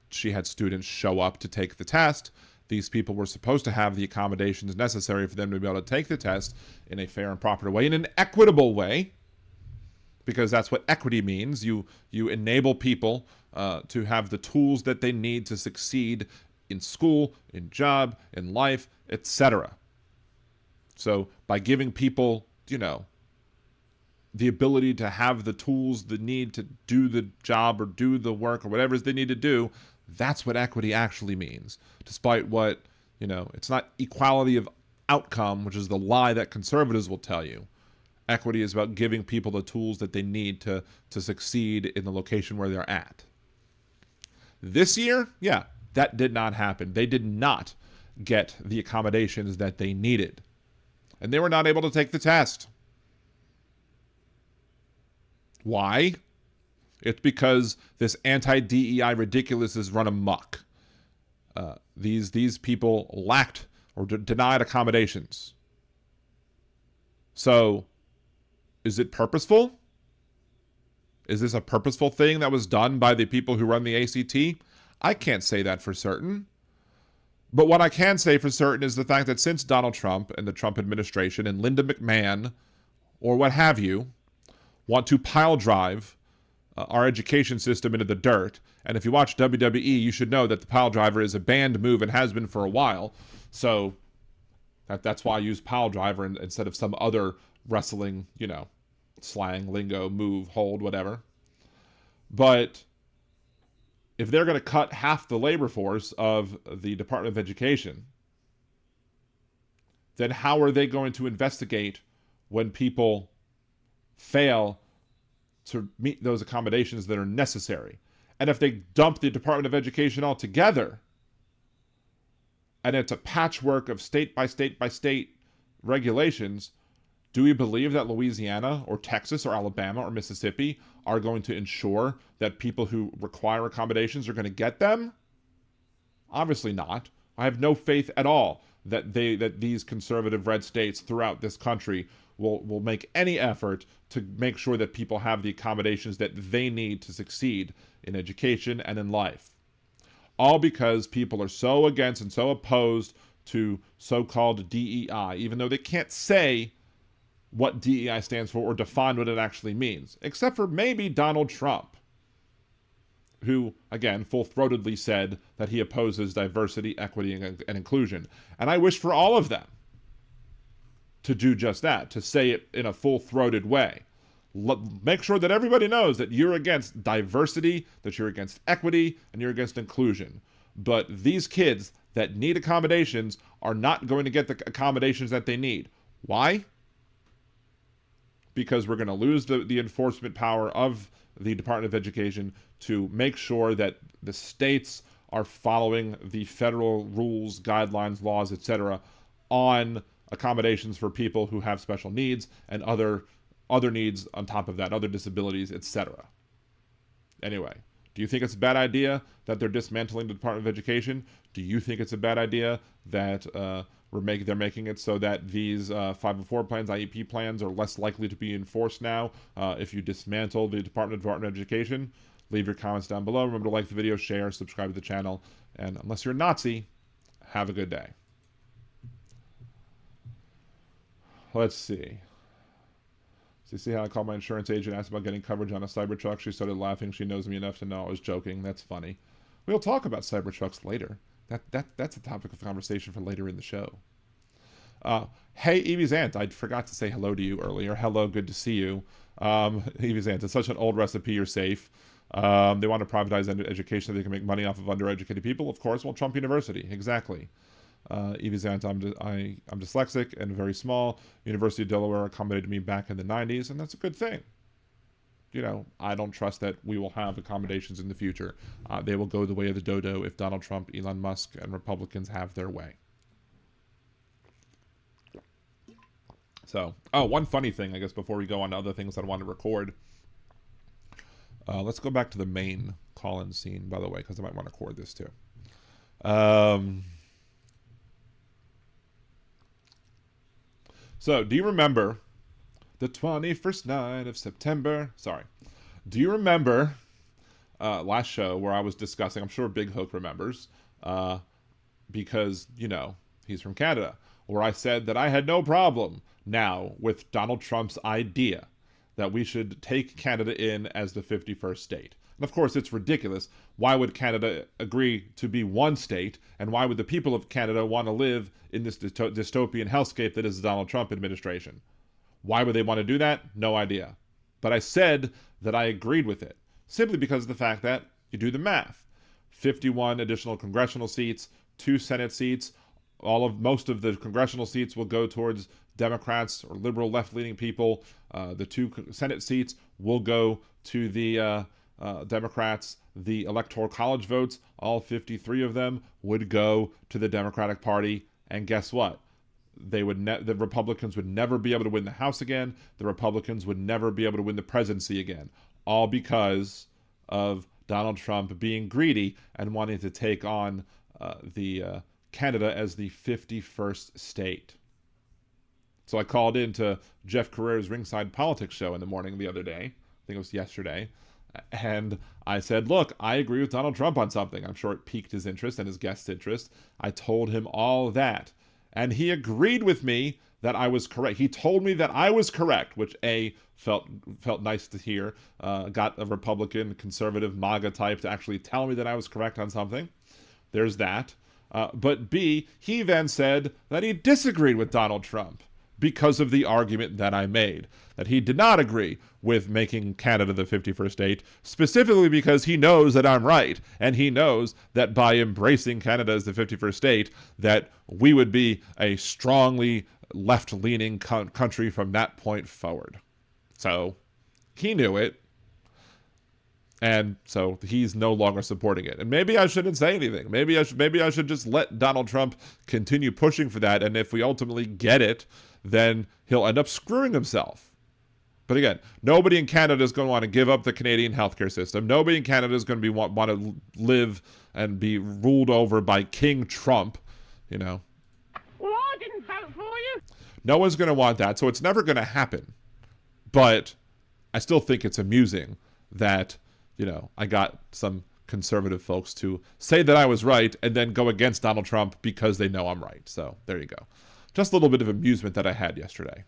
she had students show up to take the test. These people were supposed to have the accommodations necessary for them to be able to take the test in a fair and proper way, in an equitable way, because that's what equity means. You enable people to have the tools that they need to succeed in school, in job, in life, etc. So by giving people, the ability to have the tools they need to do the job or do the work or whatever they need to do, that's what equity actually means. Despite what, it's not equality of outcome, which is the lie that conservatives will tell you. Equity is about giving people the tools that they need to succeed in the location where they're at. This year, that did not happen. They did not get the accommodations that they needed. And they were not able to take the test. Why? It's because this anti-DEI ridiculous has run amok. These people lacked or denied accommodations. So, is it purposeful? Is this a purposeful thing that was done by the people who run the ACT? I can't say that for certain. But what I can say for certain is the fact that since Donald Trump and the Trump administration and Linda McMahon, or what have you, want to pile drive our education system into the dirt, and if you watch WWE, you should know that the pile driver is a banned move and has been for a while. So that's why I use pile driver instead of some other wrestling, slang, lingo, move, hold, whatever. But if they're going to cut half the labor force of the Department of Education, then how are they going to investigate when people fail to meet those accommodations that are necessary? And if they dump the Department of Education altogether, and it's a patchwork of state by state by state regulations, do we believe that Louisiana or Texas or Alabama or Mississippi are going to ensure that people who require accommodations are going to get them? Obviously not. I have no faith at all that these conservative red states throughout this country will make any effort to make sure that people have the accommodations that they need to succeed in education and in life. All because people are so against and so opposed to so-called DEI, even though they can't say what DEI stands for or define what it actually means, except for maybe Donald Trump, who, again, full-throatedly said that he opposes diversity, equity, and inclusion. And I wish for all of them to do just that, to say it in a full-throated way. Make sure that everybody knows that you're against diversity, that you're against equity, and you're against inclusion. But these kids that need accommodations are not going to get the accommodations that they need. Why? Because we're going to lose the enforcement power of the Department of Education to make sure that the states are following the federal rules, guidelines, laws, etc. on accommodations for people who have special needs and other needs on top of that, other disabilities, etc. Anyway, do you think it's a bad idea that they're dismantling the Department of Education? Do you think it's a bad idea that they're making it so that these 504 plans, IEP plans, are less likely to be enforced now if you dismantle the Department of Education? Leave your comments down below. Remember to like the video, share, subscribe to the channel, and unless you're a Nazi, have a good day. Let's see. So you see how I called my insurance agent, asked about getting coverage on a Cybertruck? She started laughing. She knows me enough to know I was joking. That's funny. We'll talk about Cybertrucks later. That's a topic of conversation for later in the show. Hey, Evie's aunt. I forgot to say hello to you earlier. Hello, good to see you. Evie's aunt. It's such an old recipe. You're safe. They want to privatize education so they can make money off of undereducated people. Of course. Well, Trump University. Exactly. Evie's aunt, I'm dyslexic and very small. University of Delaware accommodated me back in the 90s, and that's a good thing. I don't trust that we will have accommodations in the future. They will go the way of the dodo if Donald Trump, Elon Musk, and Republicans have their way. So, one funny thing, I guess, before we go on to other things I want to record. Let's go back to the main call-in scene, by the way, because I might want to record this too. So, do you remember the 21st night of September? Sorry. Do you remember last show where I was discussing, I'm sure Big Hook remembers, because, he's from Canada, where I said that I had no problem now with Donald Trump's idea that we should take Canada in as the 51st state. And of course, it's ridiculous. Why would Canada agree to be one state? And why would the people of Canada want to live in this dystopian hellscape that is the Donald Trump administration? Why would they want to do that? No idea. But I said that I agreed with it, simply because of the fact that you do the math. 51 additional congressional seats, 2 Senate seats, most of the congressional seats will go towards Democrats or liberal left-leaning people. The 2 Senate seats will go to the Democrats. The Electoral College votes, all 53 of them, would go to the Democratic Party. And guess what? The Republicans would never be able to win the House again. The Republicans would never be able to win the presidency again. All because of Donald Trump being greedy and wanting to take on the Canada as the 51st state. So I called into Jeff Carrera's Ringside Politics show in the morning the other day. I think it was yesterday. And I said, look, I agree with Donald Trump on something. I'm sure it piqued his interest and his guest's interest. I told him all that. And he agreed with me that I was correct. He told me that I was correct, which felt nice to hear. Got a Republican, conservative, MAGA type to actually tell me that I was correct on something. There's that. But B, he then said that he disagreed with Donald Trump because of the argument that I made, that he did not agree with making Canada the 51st state, specifically because he knows that I'm right, and he knows that by embracing Canada as the 51st state, that we would be a strongly left-leaning country from that point forward. So he knew it, and so he's no longer supporting it. And maybe I shouldn't say anything. Maybe I should just let Donald Trump continue pushing for that, and if we ultimately get it, then he'll end up screwing himself. But again, nobody in Canada is going to want to give up the Canadian healthcare system. Nobody in Canada is going to want to live and be ruled over by King Trump, you know. Well, I didn't vote for you. No one's going to want that, so it's never going to happen. But I still think it's amusing that, you know, I got some conservative folks to say that I was right and then go against Donald Trump because they know I'm right. So there you go. Just a little bit of amusement that I had yesterday.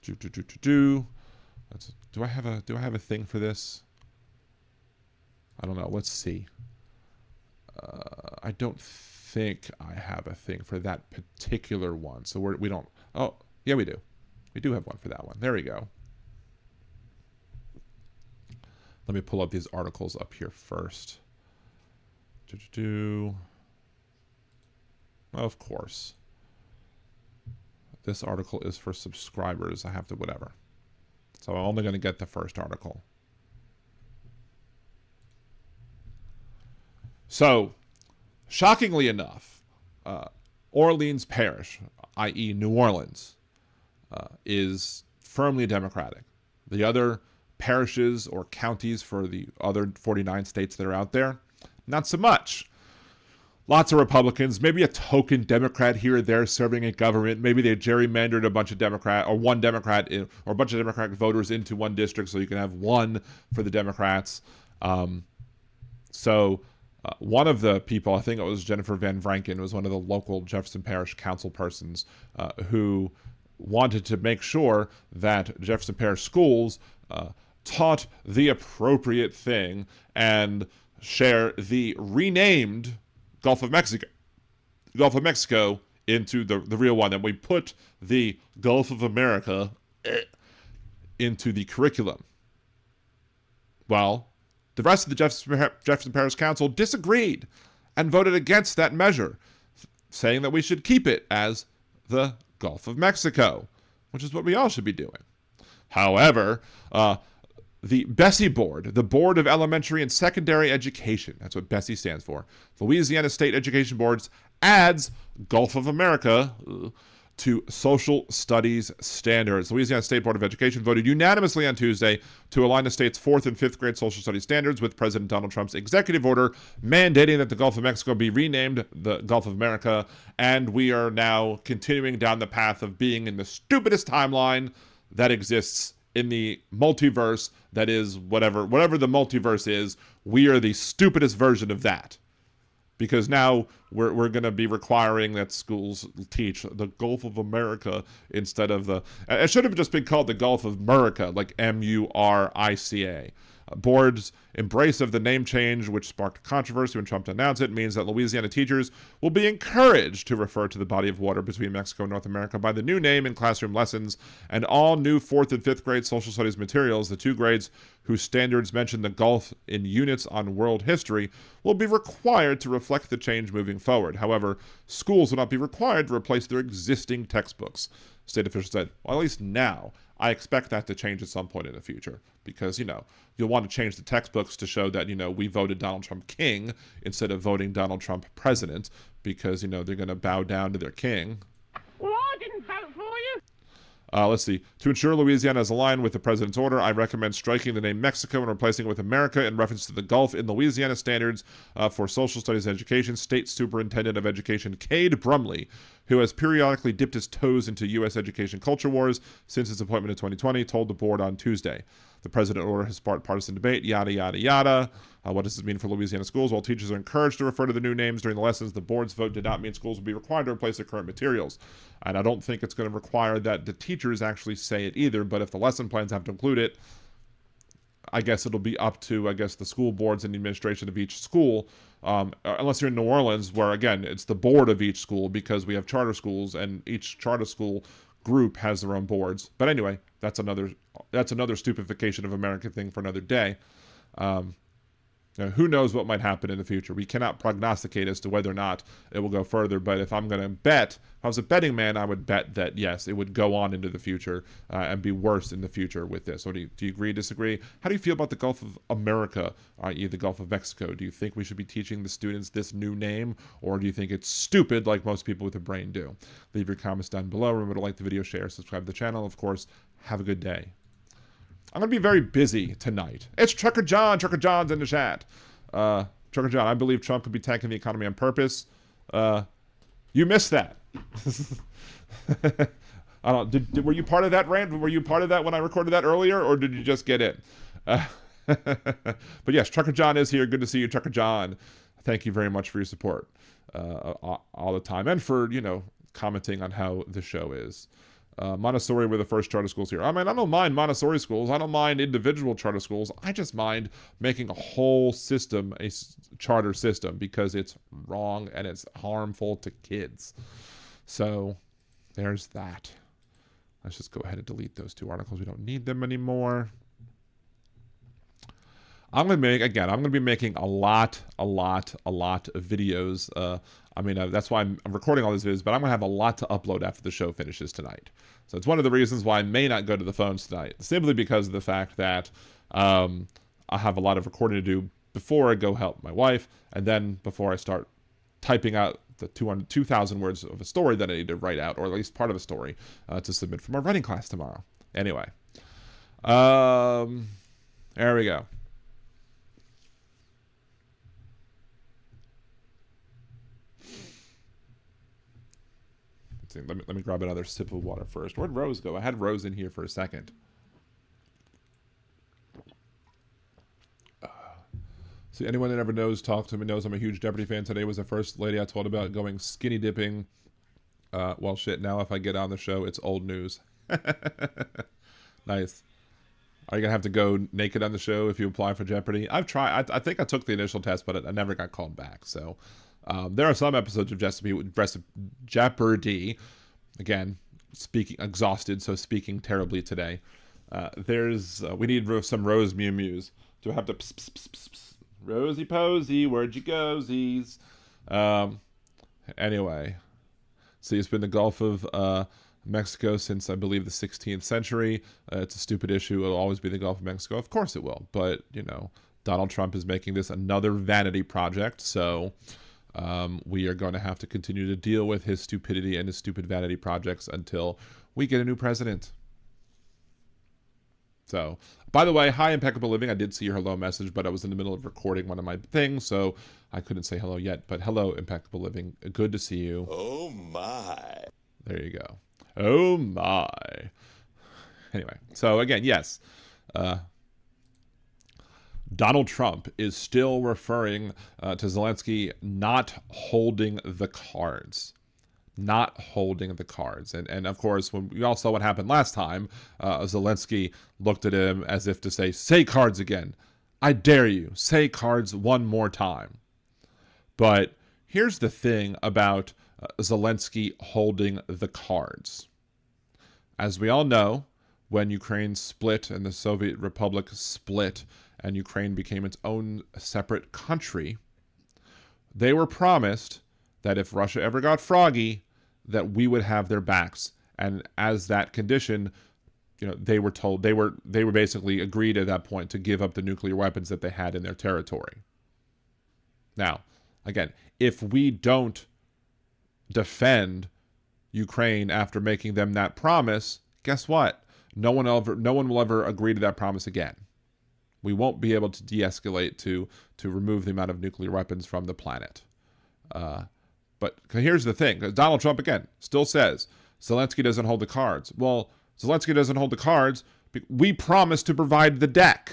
Do I have a thing for this? I don't know. Let's see. I don't think I have a thing for that particular one. So we don't. Oh, yeah, we do. We do have one for that one. There we go. Let me pull up these articles up here first. Of course. This article is for subscribers. I have to whatever. So I'm only going to get the first article. So, shockingly enough, Orleans Parish, i.e. New Orleans, is firmly Democratic. The other parishes or counties for the other 49 states that are out there, not so much. Lots of Republicans, maybe a token Democrat here or there serving in government. Maybe they gerrymandered a bunch of Democrat or one Democrat or a bunch of Democratic voters into one district so you can have one for the Democrats. So one of the people, I think it was Jennifer Van Vranken, was one of the local Jefferson Parish council persons who wanted to make sure that Jefferson Parish schools taught the appropriate thing and share the renamed Gulf of Mexico into the real one. And we put the Gulf of America into the curriculum. Well, the rest of the Jefferson Parish Council disagreed and voted against that measure, saying that we should keep it as the Gulf of Mexico, which is what we all should be doing. However, the Bessie Board, the Board of Elementary and Secondary Education, that's what Bessie stands for, Louisiana State Education Boards, adds Gulf of America to social studies standards. Louisiana State Board of Education voted unanimously on Tuesday to align the state's 4th and 5th grade social studies standards with President Donald Trump's executive order mandating that the Gulf of Mexico be renamed the Gulf of America, and we are now continuing down the path of being in the stupidest timeline that exists in the multiverse. That is whatever the multiverse is, we are the stupidest version of that. Because now we're going to be requiring that schools teach the Gulf of America instead of the... It should have just been called the Gulf of Murica, like Murica. Board's embrace of the name change, which sparked controversy when Trump announced it, means that Louisiana teachers will be encouraged to refer to the body of water between Mexico and North America by the new name in classroom lessons, and all new 4th and 5th grade social studies materials, the two grades whose standards mention the Gulf in units on world history, will be required to reflect the change moving forward. However, schools will not be required to replace their existing textbooks. State officials said, well, at least now, I expect that to change at some point in the future because, you'll want to change the textbooks to show that, we voted Donald Trump king instead of voting Donald Trump president because, they're going to bow down to their king. Well, I didn't vote for you. Let's see. To ensure Louisiana is aligned with the president's order, I recommend striking the name Mexico and replacing it with America in reference to the Gulf in Louisiana standards for social studies and education. State Superintendent of Education Cade Brumley, who has periodically dipped his toes into U.S. education culture wars since his appointment in 2020, told the board on Tuesday. The president order has sparked partisan debate, yada, yada, yada. What does this mean for Louisiana schools? While teachers are encouraged to refer to the new names during the lessons, the board's vote did not mean schools would be required to replace their current materials. And I don't think it's going to require that the teachers actually say it either, but if the lesson plans have to include it, I guess it'll be up to, the school boards and the administration of each school, unless you're in New Orleans, where, again, it's the board of each school because we have charter schools, and each charter school group has their own boards. But anyway, that's another stupefaction of American thing for another day. Who knows what might happen in the future? We cannot prognosticate as to whether or not it will go further, but if I'm going to bet, if I was a betting man, I would bet that, yes, it would go on into the future and be worse in the future with this. So do you agree, disagree? How do you feel about the Gulf of America, i.e. the Gulf of Mexico? Do you think we should be teaching the students this new name, or do you think it's stupid like most people with a brain do? Leave your comments down below. Remember to like the video, share, subscribe to the channel. Of course, have a good day. I'm going to be very busy tonight. It's Trucker John. Trucker John's in the chat. Trucker John, I believe Trump could be tanking the economy on purpose. You missed that. I don't. Were you part of that rant? Were you part of that when I recorded that earlier, or did you just get in? But yes, Trucker John is here. Good to see you, Trucker John. Thank you very much for your support all the time, and for, commenting on how the show is. Montessori were the first charter schools here. I mean, I don't mind Montessori schools. I don't mind individual charter schools. I just mind making a whole system a charter system because it's wrong and it's harmful to kids. So there's that. Let's just go ahead and delete those two articles. We don't need them anymore. I'm going to be making a lot of videos. That's why I'm recording all these videos, but I'm going to have a lot to upload after the show finishes tonight. So it's one of the reasons why I may not go to the phones tonight, simply because of the fact that I have a lot of recording to do before I go help my wife, and then before I start typing out the 2,000 words of a story that I need to write out, or at least part of a story, to submit for my writing class tomorrow. Anyway. There we go. Let me grab another sip of water first. Where'd Rose go? I had Rose in here for a second. See, anyone that ever talked to me knows I'm a huge Jeopardy fan. Today was the first lady I told about going skinny dipping. Well, shit, now if I get on the show, it's old news. Nice. Are you going to have to go naked on the show if you apply for Jeopardy? I've tried. I think I took the initial test, but I never got called back, so... there are some episodes of Jeopardy. Again, speaking exhausted, so speaking terribly today. We need some Rose Mew Mews. Do I have to pss, pss, pss, pss, pss. Rosy Posy, where'd you go, Z's? Anyway, see, it's been the Gulf of Mexico since, I believe, the 16th century. It's a stupid issue. It'll always be the Gulf of Mexico. Of course it will. But, Donald Trump is making this another vanity project, so... we are going to have to continue to deal with his stupidity and his stupid vanity projects until we get a new president. So, by the way, hi, Impeccable Living. I did see your hello message, but I was in the middle of recording one of my things, so I couldn't say hello yet. But hello, Impeccable Living. Good to see you. Oh, my. There you go. Oh, my. Anyway, so again, yes. Donald Trump is still referring to Zelensky not holding the cards. Not holding the cards. And of course, when we all saw what happened last time, Zelensky looked at him as if to say cards again. I dare you. Say cards one more time. But here's the thing about Zelensky holding the cards. As we all know, when Ukraine split and the Soviet Republic split, and Ukraine became its own separate country, they were promised that if Russia ever got froggy, that we would have their backs. And as that condition, they were told, they were basically agreed at that point to give up the nuclear weapons that they had in their territory. Now, again, if we don't defend Ukraine after making them that promise, guess what? No one will ever agree to that promise again. We won't be able to de-escalate to remove the amount of nuclear weapons from the planet. But here's the thing, because Donald Trump, again, still says Zelensky doesn't hold the cards. Well, Zelensky doesn't hold the cards. We promised to provide the deck.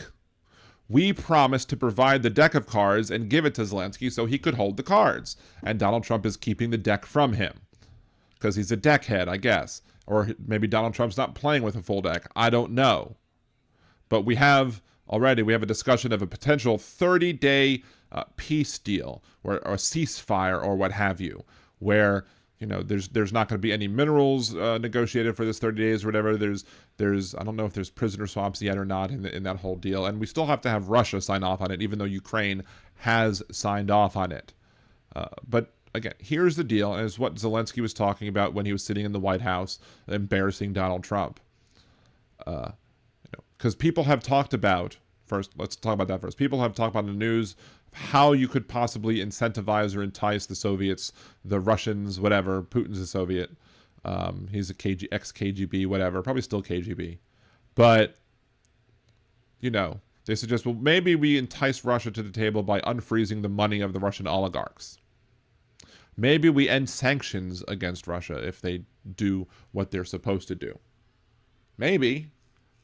We promised to provide the deck of cards and give it to Zelensky so he could hold the cards. And Donald Trump is keeping the deck from him because he's a deckhead, I guess. Or maybe Donald Trump's not playing with a full deck. I don't know. But we have a discussion of a potential 30-day peace deal or a ceasefire or what have you, where there's not going to be any minerals negotiated for this 30 days or whatever. There's I don't know if there's prisoner swaps yet or not in that whole deal, and we still have to have Russia sign off on it, even though Ukraine has signed off on it. But again, here's the deal, and it's what Zelensky was talking about when he was sitting in the White House, embarrassing Donald Trump. Because people have talked about, first, let's talk about that first. People have talked about in the news how you could possibly incentivize or entice the Soviets, the Russians, whatever. Putin's a Soviet. He's a ex-KGB, whatever. Probably still KGB. But, they suggest, well, maybe we entice Russia to the table by unfreezing the money of the Russian oligarchs. Maybe we end sanctions against Russia if they do what they're supposed to do. Maybe.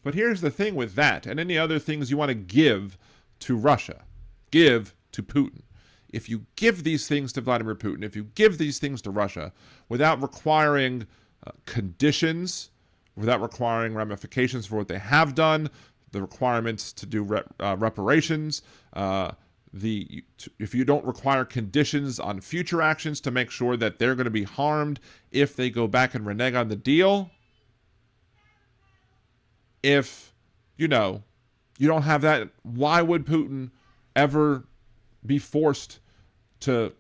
But here's the thing with that and any other things you want to give to Russia, give to Putin. If you give these things to Vladimir Putin, if you give these things to Russia without requiring conditions, without requiring ramifications for what they have done, the requirements to do reparations, if you don't require conditions on future actions to make sure that they're going to be harmed if they go back and renege on the deal, if, you don't have that, why would Putin ever be forced to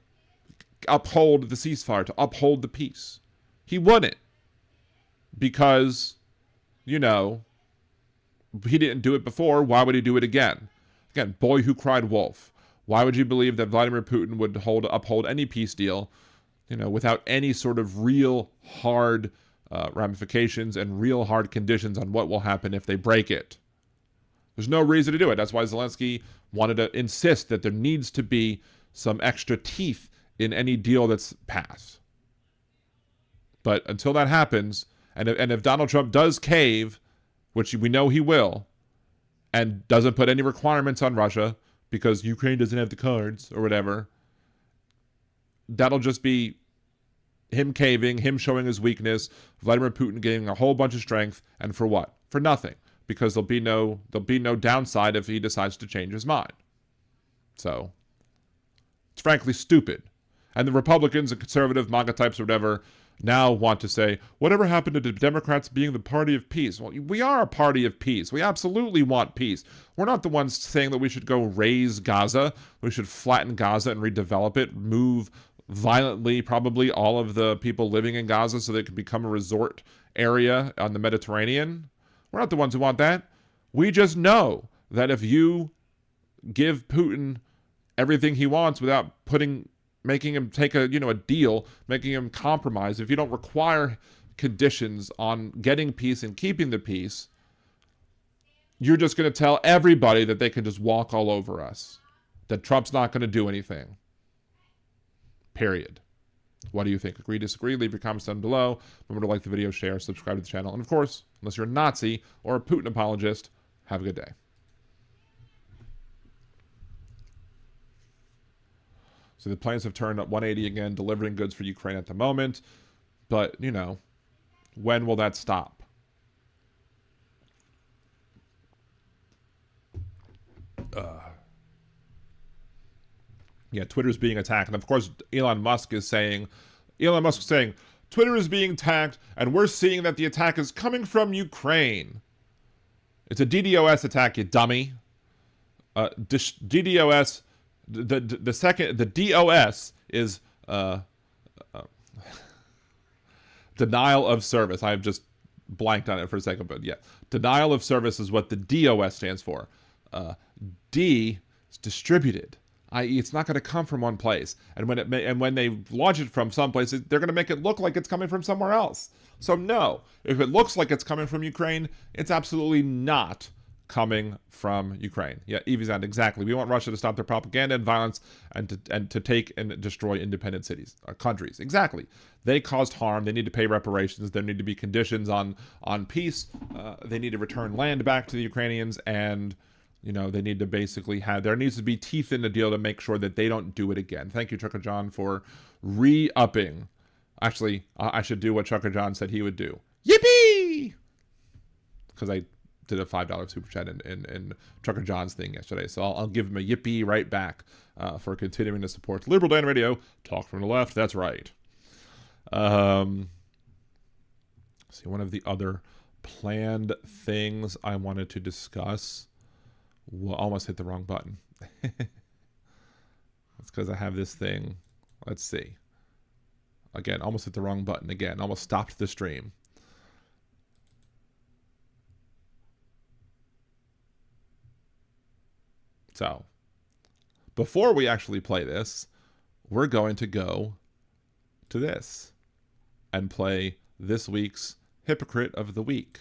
uphold the ceasefire, to uphold the peace? He wouldn't. Because, he didn't do it before. Why would he do it again? Again, boy who cried wolf. Why would you believe that Vladimir Putin would uphold any peace deal, without any sort of real hard ramifications and real hard conditions on what will happen if they break it? There's no reason to do it. That's why Zelensky wanted to insist that there needs to be some extra teeth in any deal that's passed. But until that happens, and if Donald Trump does cave, which we know he will, and doesn't put any requirements on Russia because Ukraine doesn't have the cards or whatever, that'll just be him caving, him showing his weakness, Vladimir Putin gaining a whole bunch of strength, and for what? For nothing. Because there'll be no downside if he decides to change his mind. So, it's frankly stupid. And the Republicans and conservative MAGA types or whatever now want to say, whatever happened to the Democrats being the party of peace? Well, we are a party of peace. We absolutely want peace. We're not the ones saying that we should go raise Gaza. We should flatten Gaza and redevelop it, move violently probably all of the people living in Gaza so they can become a resort area on the Mediterranean. We're not the ones who want that. We just know that if you give Putin everything he wants without making him take a deal, making him compromise, if you don't require conditions on getting peace and keeping the peace, you're just going to tell everybody that they can just walk all over us, that Trump's not going to do anything. Period. What do you think? Agree, disagree? Leave your comments down below. Remember to like the video, share, subscribe to the channel. And of course, unless you're a Nazi or a Putin apologist, have a good day. So the planes have turned up 180 again, delivering goods for Ukraine at the moment. But, when will that stop? Yeah, Twitter's being attacked. And of course, Elon Musk is saying, Twitter is being attacked, and we're seeing that the attack is coming from Ukraine. It's a DDoS attack, you dummy. DDoS, the DOS is denial of service. I've just blanked on it for a second, but yeah. Denial of service is what the DOS stands for. D is distributed. i.e., it's not going to come from one place. And when they launch it from some place, they're going to make it look like it's coming from somewhere else. So no, if it looks like it's coming from Ukraine, it's absolutely not coming from Ukraine. Yeah, Evie's on exactly. We want Russia to stop their propaganda and violence and to take and destroy independent cities, countries. Exactly. They caused harm. They need to pay reparations. There need to be conditions on peace. They need to return land back to the Ukrainians, and they need to basically there needs to be teeth in the deal to make sure that they don't do it again. Thank you, Trucker John, for re-upping. Actually, I should do what Trucker John said he would do. Yippee! Because I did a $5 super chat in Trucker John's thing yesterday. So I'll give him a yippee right back for continuing to support Liberal Dan Radio. Talk from the left. That's right. See, one of the other planned things I wanted to discuss. Well, almost hit the wrong button. That's because I have this thing. Let's see. Again, almost hit the wrong button again. Almost stopped the stream. So, before we actually play this, we're going to go to this and play this week's Hypocrite of the Week.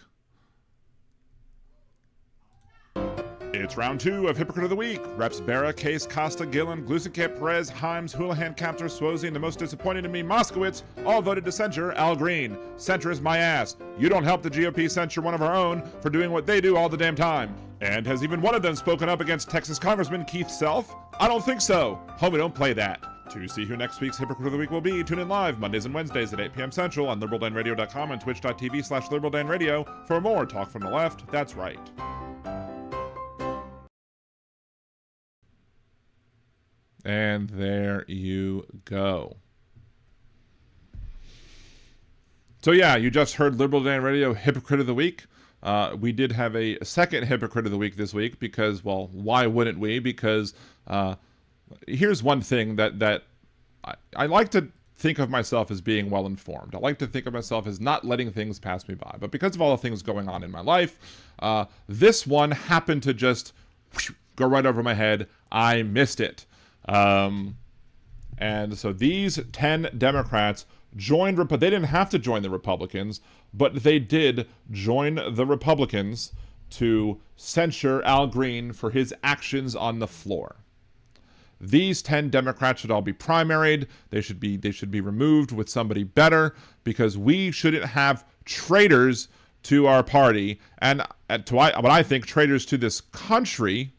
It's round 2 of Hypocrite of the Week. Reps Berra, Case, Costa, Gillen, Glusenkamp, Perez, Himes, Houlihan, Captor, Swozy, and the most disappointing to me, Moskowitz, all voted to censure Al Green. Censure is my ass. You don't help the GOP censure one of our own for doing what they do all the damn time. And has even one of them spoken up against Texas Congressman Keith Self? I don't think so. Homie, don't play that. To see who next week's Hypocrite of the Week will be, tune in live Mondays and Wednesdays at 8 p.m. Central on liberaldanradio.com and twitch.tv/liberaldanradio for more talk from the left. That's right. And there you go. So yeah, you just heard Liberal Dan Radio Hypocrite of the Week. We did have a second Hypocrite of the Week this week because, well, why wouldn't we? Because here's one thing that I like to think of myself as being well informed. I like to think of myself as not letting things pass me by. But because of all the things going on in my life, this one happened to just go right over my head. I missed it. And so these 10 Democrats joined, they didn't have to join the Republicans, but they did join the Republicans to censure Al Green for his actions on the floor. These 10 Democrats should all be primaried. They should be removed with somebody better, because we shouldn't have traitors to our party and to what I think traitors to this country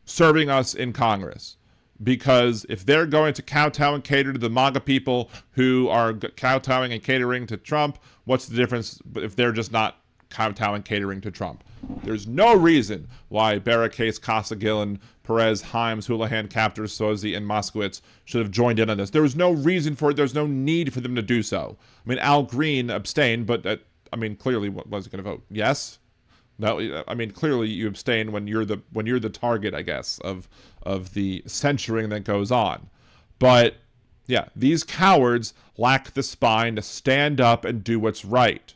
serving us in Congress. Because if they're going to kowtow and cater to the MAGA people who are kowtowing and catering to Trump, what's the difference if they're just not kowtowing and catering to Trump? There's no reason why Berra, Case, Costa, Gillen, Perez, Himes, Houlihan, Captor, Sozi, and Moskowitz should have joined in on this. There was no reason for it. There's no need for them to do so. I mean, Al Green abstained, but clearly, what was he going to vote? Yes? No, I mean, clearly you abstain when you're the target, I guess, of the censuring that goes on. But yeah, these cowards lack the spine to stand up and do what's right.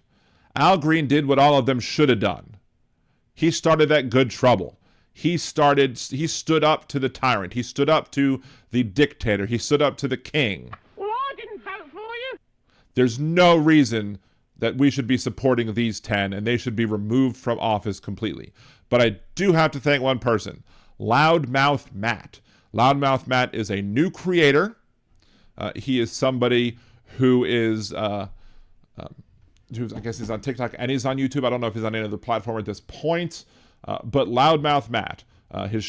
Al Green did what all of them should have done. He started that good trouble. He stood up to the tyrant. He stood up to the dictator. He stood up to the king. Well, I didn't vote for you. There's no reason that we should be supporting these 10, and they should be removed from office completely. But I do have to thank one person, Loudmouth Matt. Loudmouth Matt is a new creator. He is somebody who is, I guess he's on TikTok and he's on YouTube. I don't know if he's on any other platform at this point. But Loudmouth Matt, his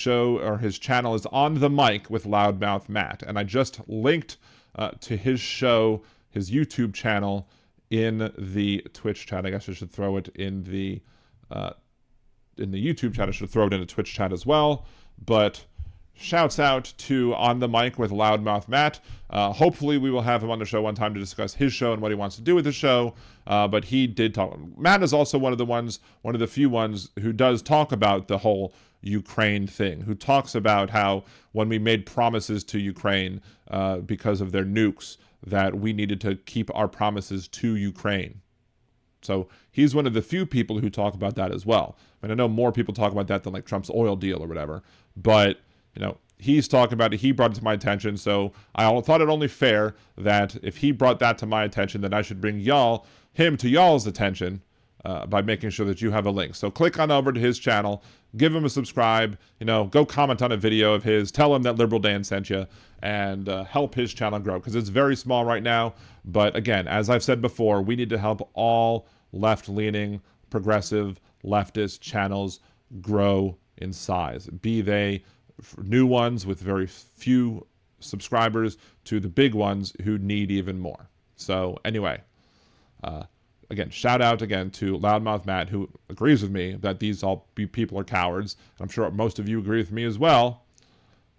channel is On the Mic with Loudmouth Matt. And I just linked to his show, his YouTube channel, in the Twitch chat. I guess I should throw it in the YouTube chat. I should throw it in the Twitch chat as well. But shouts out to On the Mic with Loudmouth Matt. Hopefully we will have him on the show one time to discuss his show and what he wants to do with the show. But he did talk. Matt is also one of the few ones who does talk about the whole Ukraine thing, who talks about how when we made promises to Ukraine because of their nukes, that we needed to keep our promises to Ukraine. So he's one of the few people who talk about that as well. I mean, I know more people talk about that than like Trump's oil deal or whatever, but he's talking about it. He brought it to my attention, so I thought it only fair that if he brought that to my attention, then I should bring him to y'all's attention by making sure that you have a link. So click on over to his channel, give him a subscribe, go comment on a video of his, tell him that Liberal Dan sent you, and help his channel grow, because it's very small right now. But again, as I've said before, we need to help all left-leaning, progressive, leftist channels grow in size, be they new ones with very few subscribers to the big ones who need even more. So anyway, again, shout out again to Loudmouth Matt, who agrees with me that these all people are cowards. I'm sure most of you agree with me as well.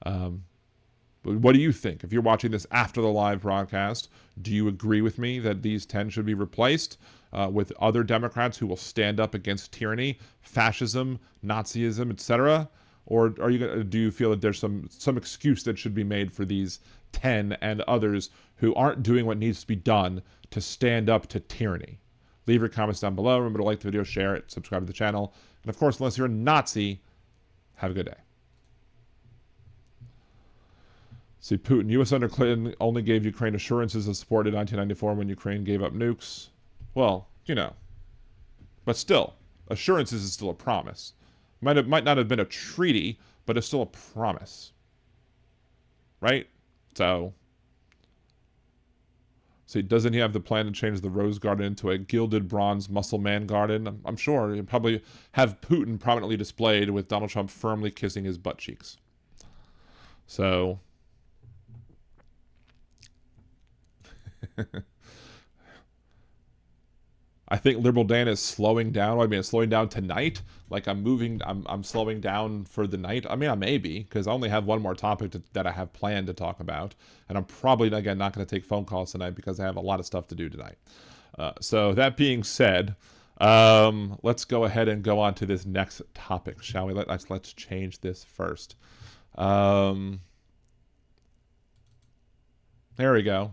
But what do you think? If you're watching this after the live broadcast, do you agree with me that these 10 should be replaced with other Democrats who will stand up against tyranny, fascism, Nazism, etc.? Or do you feel that there's some excuse that should be made for these 10 and others who aren't doing what needs to be done to stand up to tyranny? Leave your comments down below. Remember to like the video, share it, subscribe to the channel. And of course, unless you're a Nazi, have a good day. See, Putin, U.S. under Clinton only gave Ukraine assurances of support in 1994 when Ukraine gave up nukes. Well, but still, assurances is still a promise. Might not have been a treaty, but it's still a promise. Right? So, see, doesn't he have the plan to change the Rose Garden into a gilded bronze muscle man garden? I'm sure he'll probably have Putin prominently displayed with Donald Trump firmly kissing his butt cheeks. So, I think Liberal Dan is slowing down. I mean, it's slowing down tonight. Like I'm slowing down for the night. I mean, I may be, because I only have one more topic that I have planned to talk about. And I'm probably, again, not going to take phone calls tonight because I have a lot of stuff to do tonight. So that being said, let's go ahead and go on to this next topic, shall we? Let's change this first. There we go.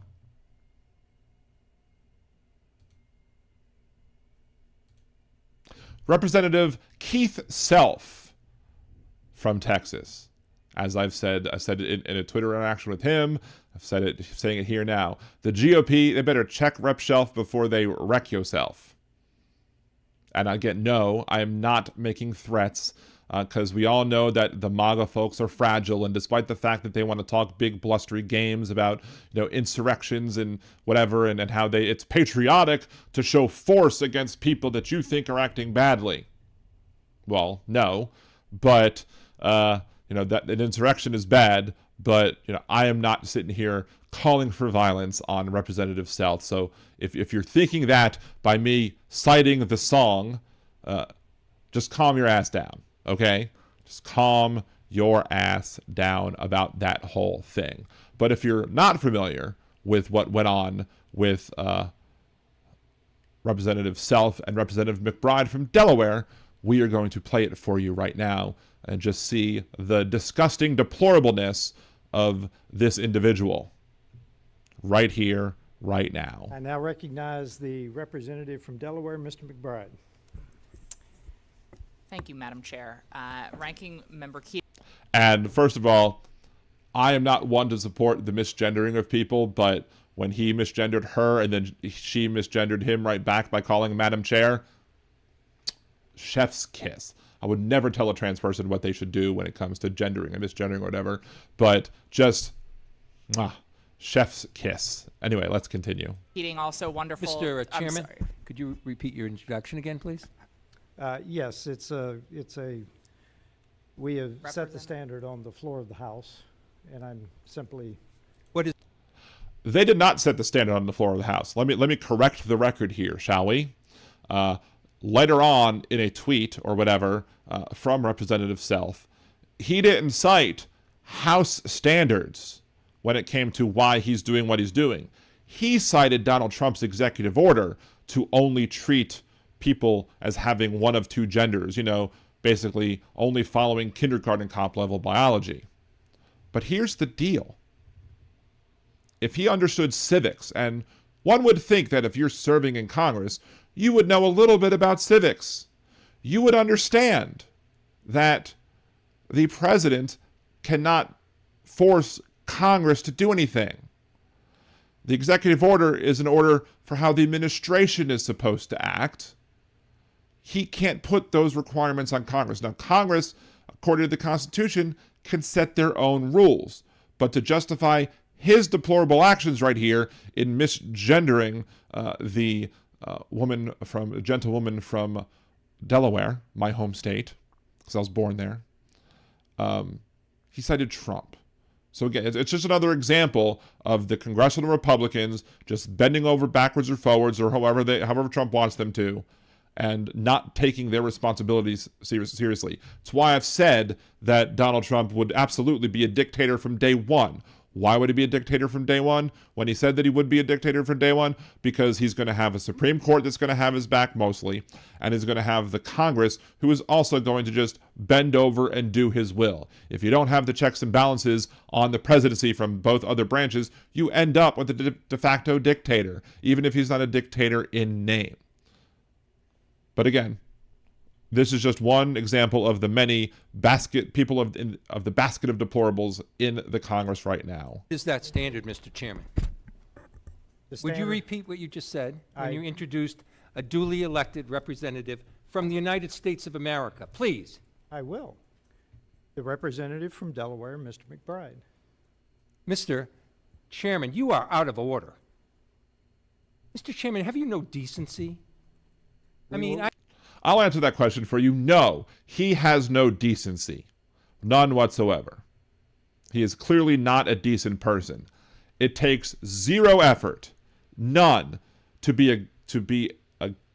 Representative Keith Self from Texas. As I said it in a Twitter interaction with him. I've saying it here now. The GOP, they better check Rep Shelf before they wreck yourself. And again, no, I am not making threats, because we all know that the MAGA folks are fragile, and despite the fact that they want to talk big blustery games about insurrections and whatever, and how it's patriotic to show force against people that you think are acting badly. Well, no, but that an insurrection is bad, but I am not sitting here calling for violence on Representative South. So if you're thinking that by me citing the song, just calm your ass down. Okay? Just calm your ass down about that whole thing. But if you're not familiar with what went on with Representative Self and Representative McBride from Delaware, we are going to play it for you right now and just see the disgusting deplorableness of this individual right here, right now. I now recognize the representative from Delaware, Mr. McBride. Thank you, Madam Chair. Ranking Member Keith. And first of all, I am not one to support the misgendering of people, but when he misgendered her and then she misgendered him right back by calling Madam Chair, chef's kiss. I would never tell a trans person what they should do when it comes to gendering and misgendering or whatever, but just chef's kiss. Anyway, let's continue. Eating also wonderful. Mr. Chairman, could you repeat your introduction again, please? Yes, we have set the standard on the floor of the House, and I'm simply. What is? They did not set the standard on the floor of the House. Let me correct the record here, shall we? Later on in a tweet or whatever from Representative Self, he didn't cite House standards when it came to why he's doing what he's doing. He cited Donald Trump's executive order to only treat people as having one of two genders, basically only following kindergarten comp level biology. But here's the deal. If he understood civics, and one would think that if you're serving in Congress, you would know a little bit about civics. You would understand that the president cannot force Congress to do anything. The executive order is an order for how the administration is supposed to act. He can't put those requirements on Congress. Now, Congress, according to the Constitution, can set their own rules. But to justify his deplorable actions right here in misgendering the gentlewoman from Delaware, my home state, because I was born there, he cited Trump. So again, it's just another example of the congressional Republicans just bending over backwards or forwards or however Trump wants them to, and not taking their responsibilities seriously. It's why I've said that Donald Trump would absolutely be a dictator from day one. Why would he be a dictator from day one? When he said that he would be a dictator from day one, because he's going to have a Supreme Court that's going to have his back mostly, and is going to have the Congress who is also going to just bend over and do his will. If you don't have the checks and balances on the presidency from both other branches, you end up with a de facto dictator, even if he's not a dictator in name. But again, this is just one example of the many people of the basket of deplorables in the Congress right now. Is that standard, Mr. Chairman? Would you repeat what you just said when you introduced a duly elected representative from the United States of America? Please. I will. The representative from Delaware, Mr. McBride. Mr. Chairman, you are out of order. Mr. Chairman, have you no decency? I'll answer that question for you. No, he has no decency. None whatsoever. He is clearly not a decent person. It takes zero effort, none, to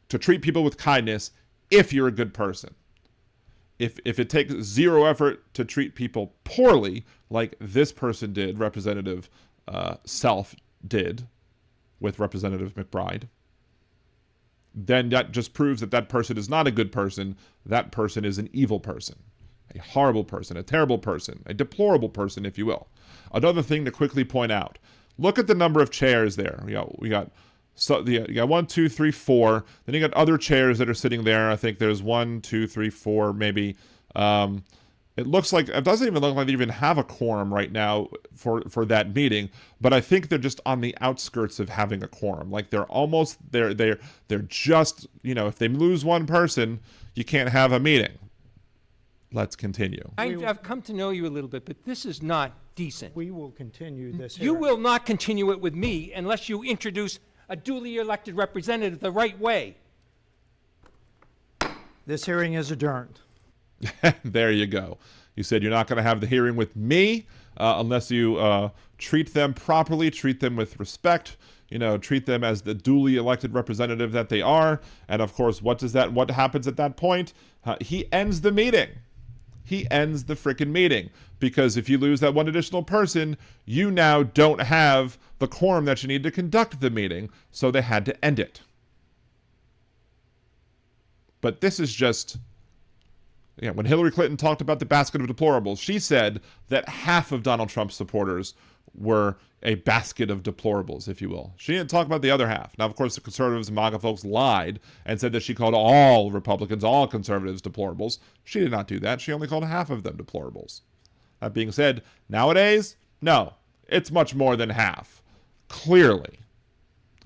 treat people with kindness if you're a good person. If it takes zero effort to treat people poorly, like this person did, Representative Self did with Representative McBride, then that just proves that that person is not a good person. That person is an evil person, a horrible person, a terrible person, a deplorable person, if you will. Another thing to quickly point out, look at the number of chairs there. You got 1, 2, 3, 4. Then you got other chairs that are sitting there. I think there's 1, 2, 3, 4, maybe. It doesn't even look like they even have a quorum right now for that meeting, but I think they're just on the outskirts of having a quorum. Like they're just, if they lose one person, you can't have a meeting. Let's continue. I've come to know you a little bit, but this is not decent. We will continue this You hearing. will not continue it with me unless you introduce a duly elected representative the right way. This hearing is adjourned. There you go. You said you're not going to have the hearing with me unless you treat them properly, treat them with respect, treat them as the duly elected representative that they are. And of course, what happens at that point? He ends the meeting. He ends the frickin' meeting. Because if you lose that one additional person, you now don't have the quorum that you need to conduct the meeting. So they had to end it. But this is just... when Hillary Clinton talked about the basket of deplorables, she said that half of Donald Trump's supporters were a basket of deplorables, if you will. She didn't talk about the other half. Now, of course, the conservatives and MAGA folks lied and said that she called all Republicans, all conservatives, deplorables. She did not do that. She only called half of them deplorables. That being said, nowadays, no, it's much more than half. Clearly.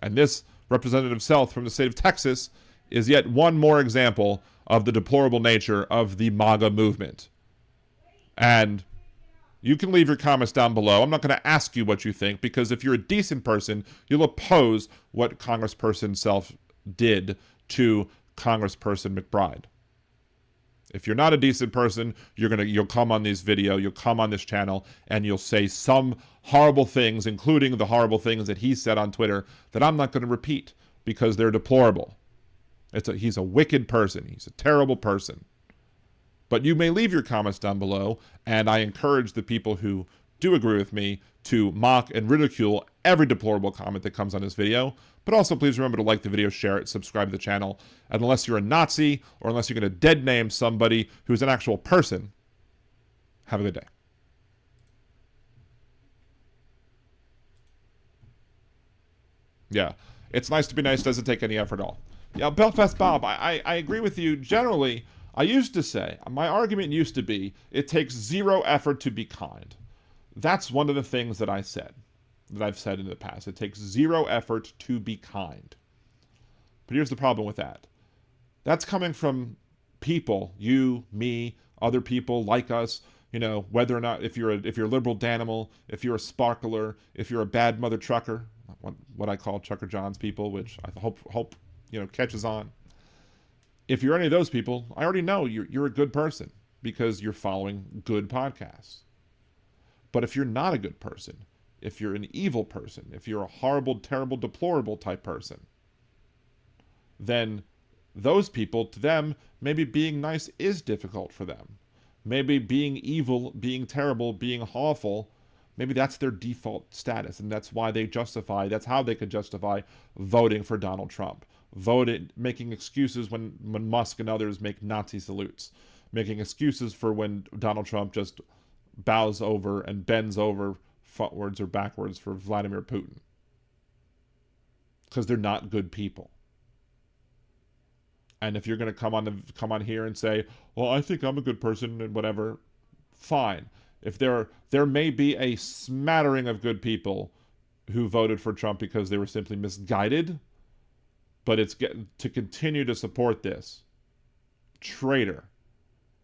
And this Representative Self from the state of Texas is yet one more example of the deplorable nature of the MAGA movement. And you can leave your comments down below. I'm not going to ask you what you think, because if you're a decent person, you'll oppose what Congressperson Self did to Congressperson McBride. If you're not a decent person, you'll come on this video, you'll come on this channel, and you'll say some horrible things, including the horrible things that he said on Twitter, that I'm not going to repeat because they're deplorable. He's a wicked person. He's a terrible person. But you may leave your comments down below, and I encourage the people who do agree with me to mock and ridicule every deplorable comment that comes on this video. But also please remember to like the video, share it, subscribe to the channel. And unless you're a Nazi, or unless you're going to dead name somebody who's an actual person, have a good day. Yeah, it's nice to be nice. Doesn't take any effort at all. Yeah, Belfast Bob, I agree with you generally. I used to say, my argument used to be, it takes zero effort to be kind. That's one of the things that I've said in the past. It takes zero effort to be kind. But here's the problem with that. That's coming from people, you, me, other people like us, you know, whether or not, if you're a liberal Danimal, if you're a sparkler, if you're a bad mother trucker, what I call Trucker John's people, which I hope you know, catches on. If you're any of those people, I already know you're a good person because you're following good podcasts. But if you're not a good person, if you're an evil person, if you're a horrible, terrible, deplorable type person, then those people, to them, maybe being nice is difficult for them. Maybe being evil, being terrible, being awful, maybe that's their default status, and that's how they could justify voting for Donald Trump. Making excuses when Musk and others make Nazi salutes. Making excuses for when Donald Trump just bows over and bends over frontwards or backwards for Vladimir Putin. Because they're not good people. And if you're going to come on here and say, well, I think I'm a good person and whatever, fine. If there may be a smattering of good people who voted for Trump because they were simply misguided, but to continue to support this traitor,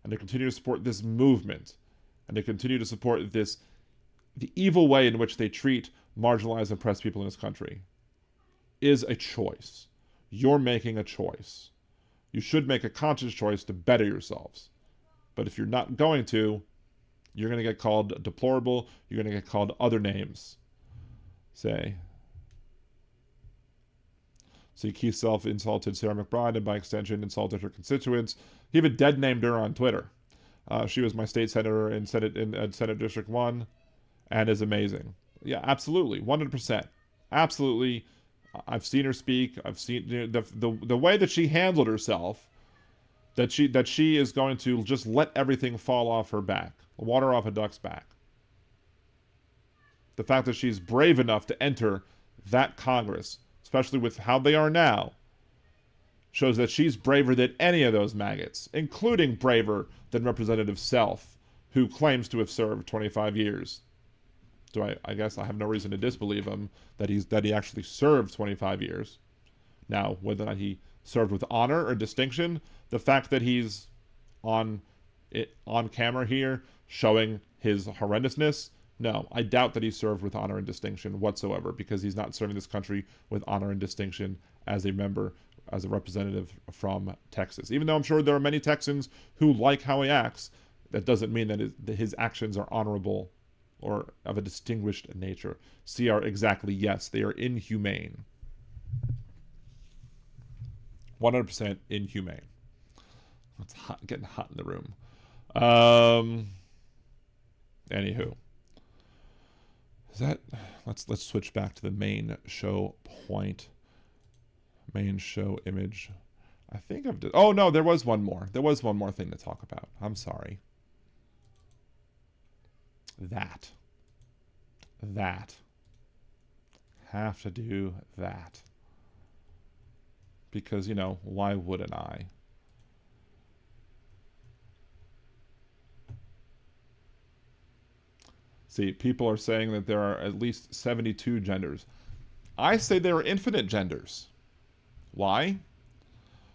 and to continue to support this movement, and to continue to support the evil way in which they treat marginalized, oppressed people in this country, is a choice. You're making a choice. You should make a conscious choice to better yourselves. But if you're not going to, you're going to get called deplorable. You're going to get called other names. Say. So Keith Self insulted Sarah McBride and by extension insulted her constituents. He even dead named her on Twitter. She was my state senator in Senate District 1 and is amazing. Yeah, absolutely. 100%. Absolutely. I've seen her speak. I've seen the way that she handled herself, that she is going to just let everything fall off her back. Water off a duck's back. The fact that she's brave enough to enter that Congress, especially with how they are now, shows that she's braver than any of those maggots, including braver than Representative Self, who claims to have served 25 years. So I guess I have no reason to disbelieve him that he actually served 25 years. Now, whether or not he served with honor or distinction, the fact that he's on camera here showing his horrendousness, no, I doubt that he served with honor and distinction whatsoever, because he's not serving this country with honor and distinction as a representative from Texas. Even though I'm sure there are many Texans who like how he acts, that doesn't mean that his actions are honorable or of a distinguished nature. Exactly, yes, they are inhumane. 100% inhumane. It's getting hot in the room. Anywho. Let's switch back to the main show point. Main show image. I think oh no, there was one more. There was one more thing to talk about. I'm sorry. That. Have to do that. Because, you know, why wouldn't I? See, people are saying that there are at least 72 genders. I say there are infinite genders. Why?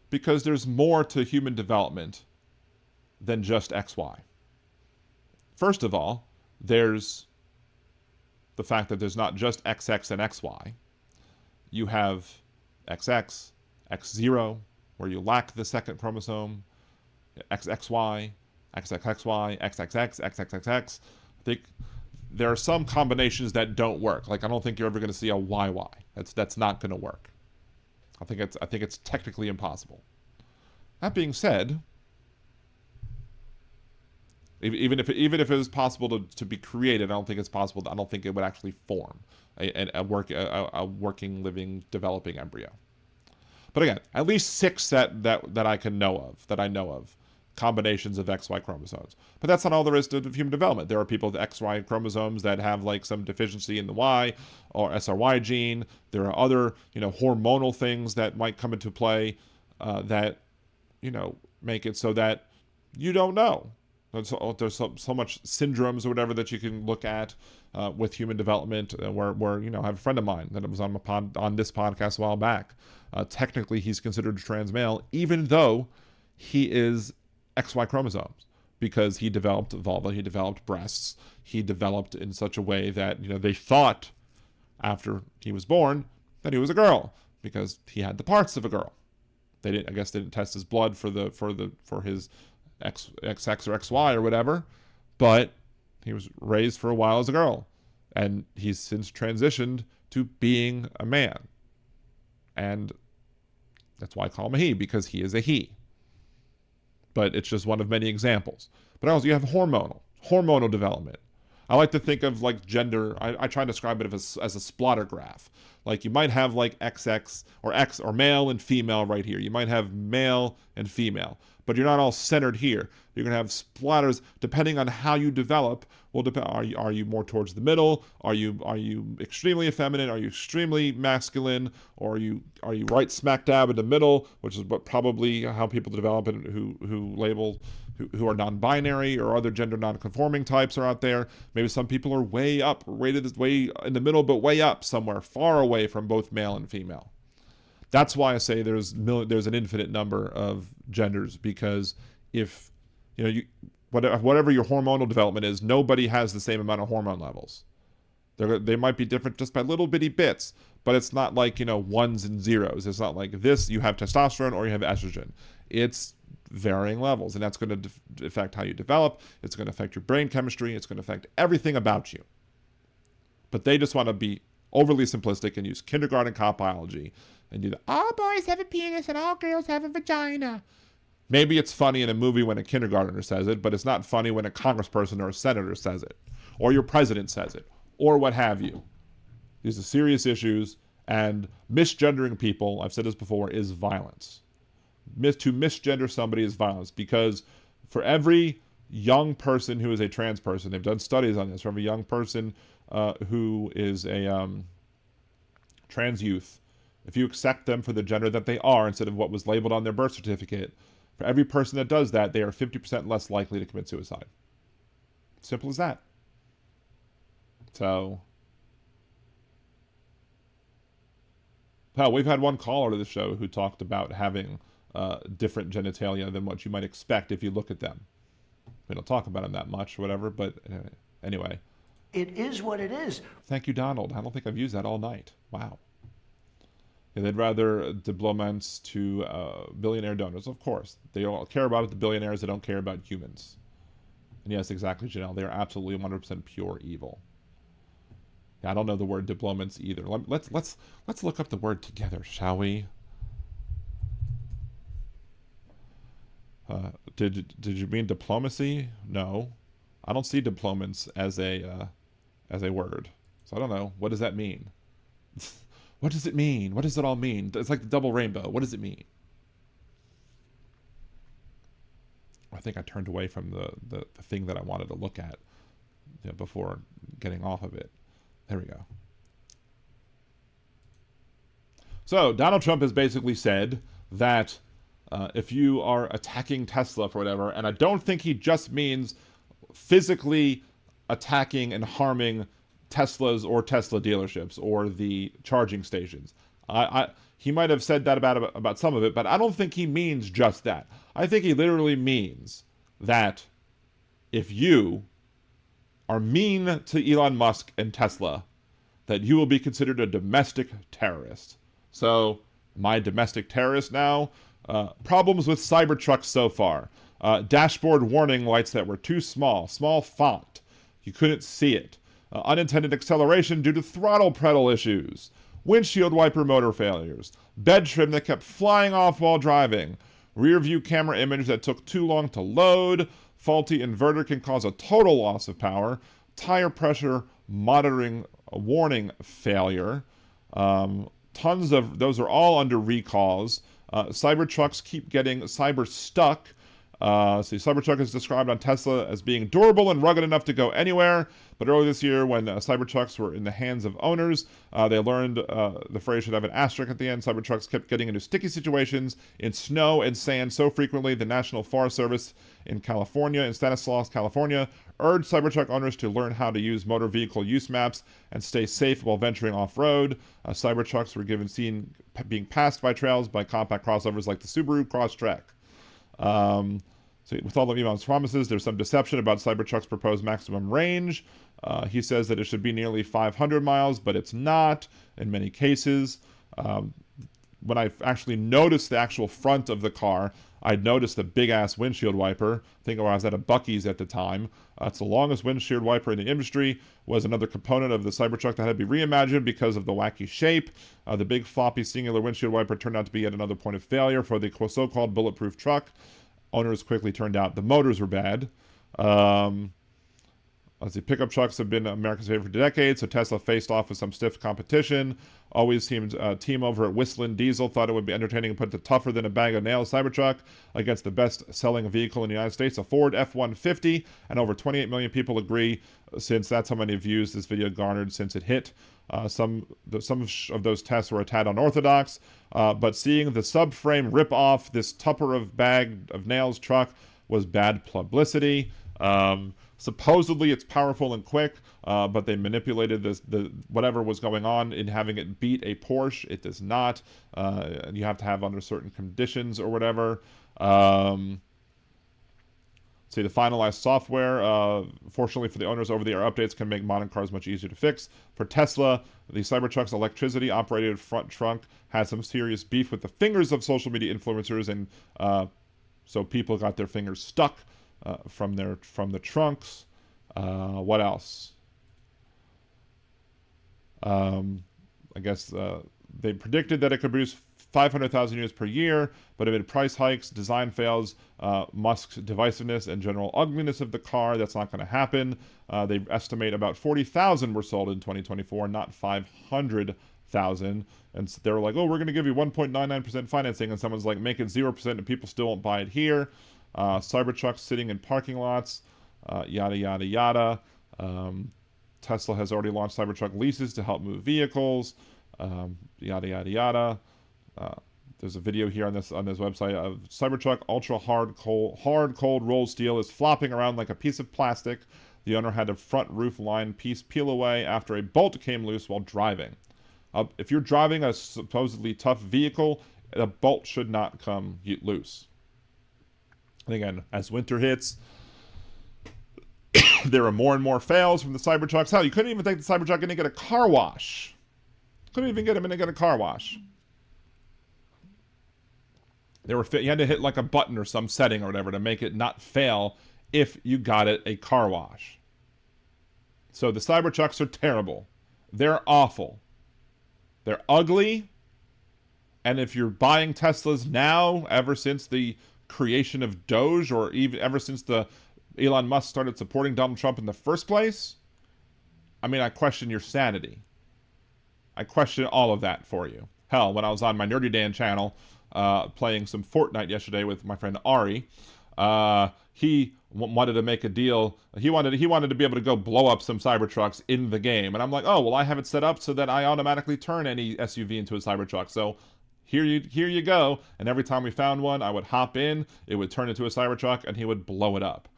Because there's more to human development than just XY. First of all, there's the fact that there's not just XX and XY. You have XX, X0, where you lack the second chromosome, XXY, XXXY, XXX, XXXX. I think there are some combinations that don't work. Like, I don't think you're ever going to see a YY. That's not going to work. I think it's technically impossible. That being said, even if it is possible to be created, I don't think it's possible. I don't think it would actually form a working, living, developing embryo. But again, at least 6 that I know of combinations of XY chromosomes. But that's not all there is to human development. There are people with XY chromosomes that have like some deficiency in the Y or SRY gene. There are other, hormonal things that might come into play that, make it so that you don't know. There's so much syndromes or whatever that you can look at with human development. Where I have a friend of mine that was on this podcast a while back. Technically, he's considered a trans male, even though he is XY chromosomes, because he developed vulva, he developed breasts, he developed in such a way that they thought after he was born that he was a girl because he had the parts of a girl. They didn't test his blood for his XX or XY or whatever, but he was raised for a while as a girl, and he's since transitioned to being a man, and that's why I call him a he, because he is a he. But it's just one of many examples. But also you have hormonal development. I like to think of like gender. I try to describe it as a splatter graph. Like you might have like XX or X or male and female right here. You might have male and female, but you're not all centered here. You're gonna have splatters depending on how you develop. Will depend. Are you more towards the middle? Are you extremely effeminate? Are you extremely masculine? Or are you right smack dab in the middle, which is what probably how people develop it who are non-binary or other gender non-conforming types are out there. Maybe some people are way up, rated way in the middle, but way up somewhere, far away from both male and female. That's why I say there's an infinite number of genders, because if whatever your hormonal development is, nobody has the same amount of hormone levels. They might be different just by little bitty bits, but it's not like ones and zeros. It's not like this you have testosterone or you have estrogen. It's varying levels, and that's going to affect how you develop. It's going to affect your brain chemistry. It's going to affect everything about you. But they just want to be overly simplistic and use kindergarten cop biology and do all boys have a penis and all girls have a vagina. Maybe it's funny in a movie when a kindergartner says it, but it's not funny when a congressperson or a senator says it, or your president says it, or what have you. These are serious issues, and misgendering people, I've said this before, is violence. To misgender somebody is violence, because for every young person who is a trans person, they've done studies on this, for every young person who is a trans youth, if you accept them for the gender that they are instead of what was labeled on their birth certificate, for every person that does that, they are 50% less likely to commit suicide. Simple as that. So, we've had one caller to the show who talked about having different genitalia than what you might expect if you look at them. We don't talk about them that much or whatever, but anyway. It is what it is. Thank you, Donald. I don't think I've used that all night. Wow. Yeah, they'd rather deployments to billionaire donors. Of course. They all care about the billionaires. They don't care about humans. And yes, exactly, Janelle. They are absolutely 100% pure evil. Yeah, I don't know the word deployments either. Let's look up the word together, shall we? Did you mean diplomacy? No, I don't see deployments as a word. So I don't know. What does that mean? What does it mean? What does it all mean? It's like the double rainbow. What does it mean? I think I turned away from the thing that I wanted to look at before getting off of it. There we go. So Donald Trump has basically said that if you are attacking Tesla for whatever, and I don't think he just means physically attacking and harming Teslas or Tesla dealerships or the charging stations. He might have said that about some of it, but I don't think he means just that. I think he literally means that if you are mean to Elon Musk and Tesla, that you will be considered a domestic terrorist. So, my domestic terrorist now? Problems with Cybertruck so far. Dashboard warning lights that were too small font. You couldn't see it. Unintended acceleration due to throttle pedal issues. Windshield wiper motor failures. Bed trim that kept flying off while driving. Rear view camera image that took too long to load. Faulty inverter can cause a total loss of power. Tire pressure monitoring warning failure. Tons of those are all under recalls. Cybertrucks keep getting cyber stuck. So the Cybertruck is described on Tesla as being durable and rugged enough to go anywhere. But earlier this year, when Cybertrucks were in the hands of owners, they learned the phrase should have an asterisk at the end. Cybertrucks kept getting into sticky situations in snow and sand so frequently, the National Forest Service in California, in Stanislaus, California, urged Cybertruck owners to learn how to use motor vehicle use maps and stay safe while venturing off-road. Cybertrucks were seen being passed by trails by compact crossovers like the Subaru Crosstrek. So with all of Elon's promises, there's some deception about Cybertruck's proposed maximum range. He says that it should be nearly 500 miles, but it's not in many cases. When I actually noticed the actual front of the car, I'd noticed the big-ass windshield wiper. I think I was at a Buc-ee's at the time. It's the longest windshield wiper in the industry. Was another component of the Cybertruck that had to be reimagined because of the wacky shape. The big floppy singular windshield wiper turned out to be yet another point of failure for the so-called bulletproof truck. Owners quickly turned out the motors were bad. Let's see, pickup trucks have been America's favorite for decades, so Tesla faced off with some stiff competition. Always seemed team over at Whistling Diesel thought it would be entertaining to put the tougher than a bag of nails Cybertruck against the best-selling vehicle in the United States, a Ford F-150, and over 28 million people agree, since that's how many views this video garnered since it hit. Some of those tests were a tad unorthodox, but seeing the subframe rip off this tupper of bag of nails truck was bad publicity. Supposedly it's powerful and quick, but they manipulated the whatever was going on in having it beat a Porsche. It does not. You have to have under certain conditions or whatever. See, the finalized software, fortunately for the owners, over-the-air updates can make modern cars much easier to fix. For Tesla, the Cybertruck's electricity-operated front trunk had some serious beef with the fingers of social media influencers, and so people got their fingers stuck from the trunks. What else? I guess they predicted that it could produce 500,000 units per year, but amid price hikes, design fails, Musk's divisiveness, and general ugliness of the car, that's not going to happen. They estimate about 40,000 were sold in 2024, not 500,000. And they were like, oh, we're going to give you 1.99% financing, and someone's like, make it 0%, and people still won't buy it here. Cybertrucks sitting in parking lots, yada, yada, yada. Tesla has already launched Cybertruck leases to help move vehicles, yada, yada, yada. There's a video here on this website of Cybertruck ultra hard cold rolled steel is flopping around like a piece of plastic. The owner had a front roof line piece peel away after a bolt came loose while driving. If you're driving a supposedly tough vehicle, a bolt should not come loose. And again, as winter hits, there are more and more fails from the Cybertrucks. Hell, you couldn't even take the Cybertruck in and get a car wash. Couldn't even get him in and get a car wash. You had to hit like a button or some setting or whatever to make it not fail if you got it a car wash. So the Cybertrucks are terrible. They're awful. They're ugly. And if you're buying Teslas now, ever since the creation of DOGE, or even ever since the Elon Musk started supporting Donald Trump in the first place, I mean, I question your sanity. I question all of that for you. Hell, when I was on my Nerdy Dan channel playing some Fortnite yesterday with my friend Ari, he wanted to make a deal. He wanted to be able to go blow up some Cybertrucks in the game, and I'm like, oh well, I have it set up so that I automatically turn any SUV into a Cybertruck. So here you go. And every time we found one, I would hop in, it would turn into a Cybertruck, and he would blow it up.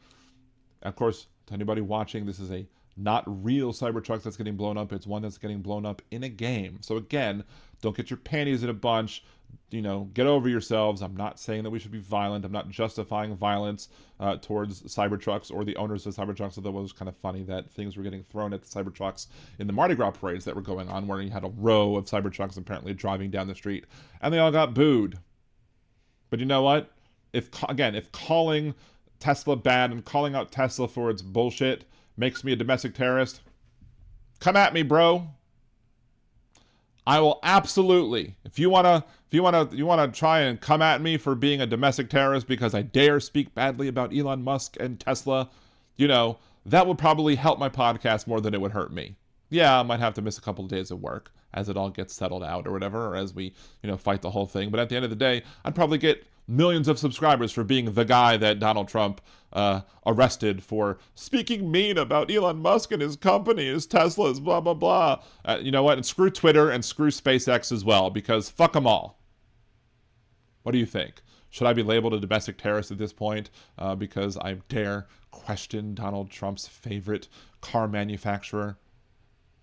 Of course, to anybody watching, this is a not real Cybertruck that's getting blown up. It's one that's getting blown up in a game. So again, don't get your panties in a bunch. Get over yourselves. I'm not saying that we should be violent. I'm not justifying violence towards Cybertrucks or the owners of Cybertrucks, although it was kind of funny that things were getting thrown at the Cybertrucks in the Mardi Gras parades that were going on, where you had a row of Cybertrucks apparently driving down the street, and they all got booed. But you know what? If calling Tesla bad and calling out Tesla for its bullshit makes me a domestic terrorist, come at me, bro. I will absolutely, if you wanna try and come at me for being a domestic terrorist because I dare speak badly about Elon Musk and Tesla, that would probably help my podcast more than it would hurt me. Yeah, I might have to miss a couple of days of work as it all gets settled out or whatever, or as we, fight the whole thing. But at the end of the day, I'd probably get millions of subscribers for being the guy that Donald Trump arrested for speaking mean about Elon Musk and his company, his Teslas, blah, blah, blah. You know what? And screw Twitter and screw SpaceX as well, because fuck them all. What do you think? Should I be labeled a domestic terrorist at this point because I dare question Donald Trump's favorite car manufacturer?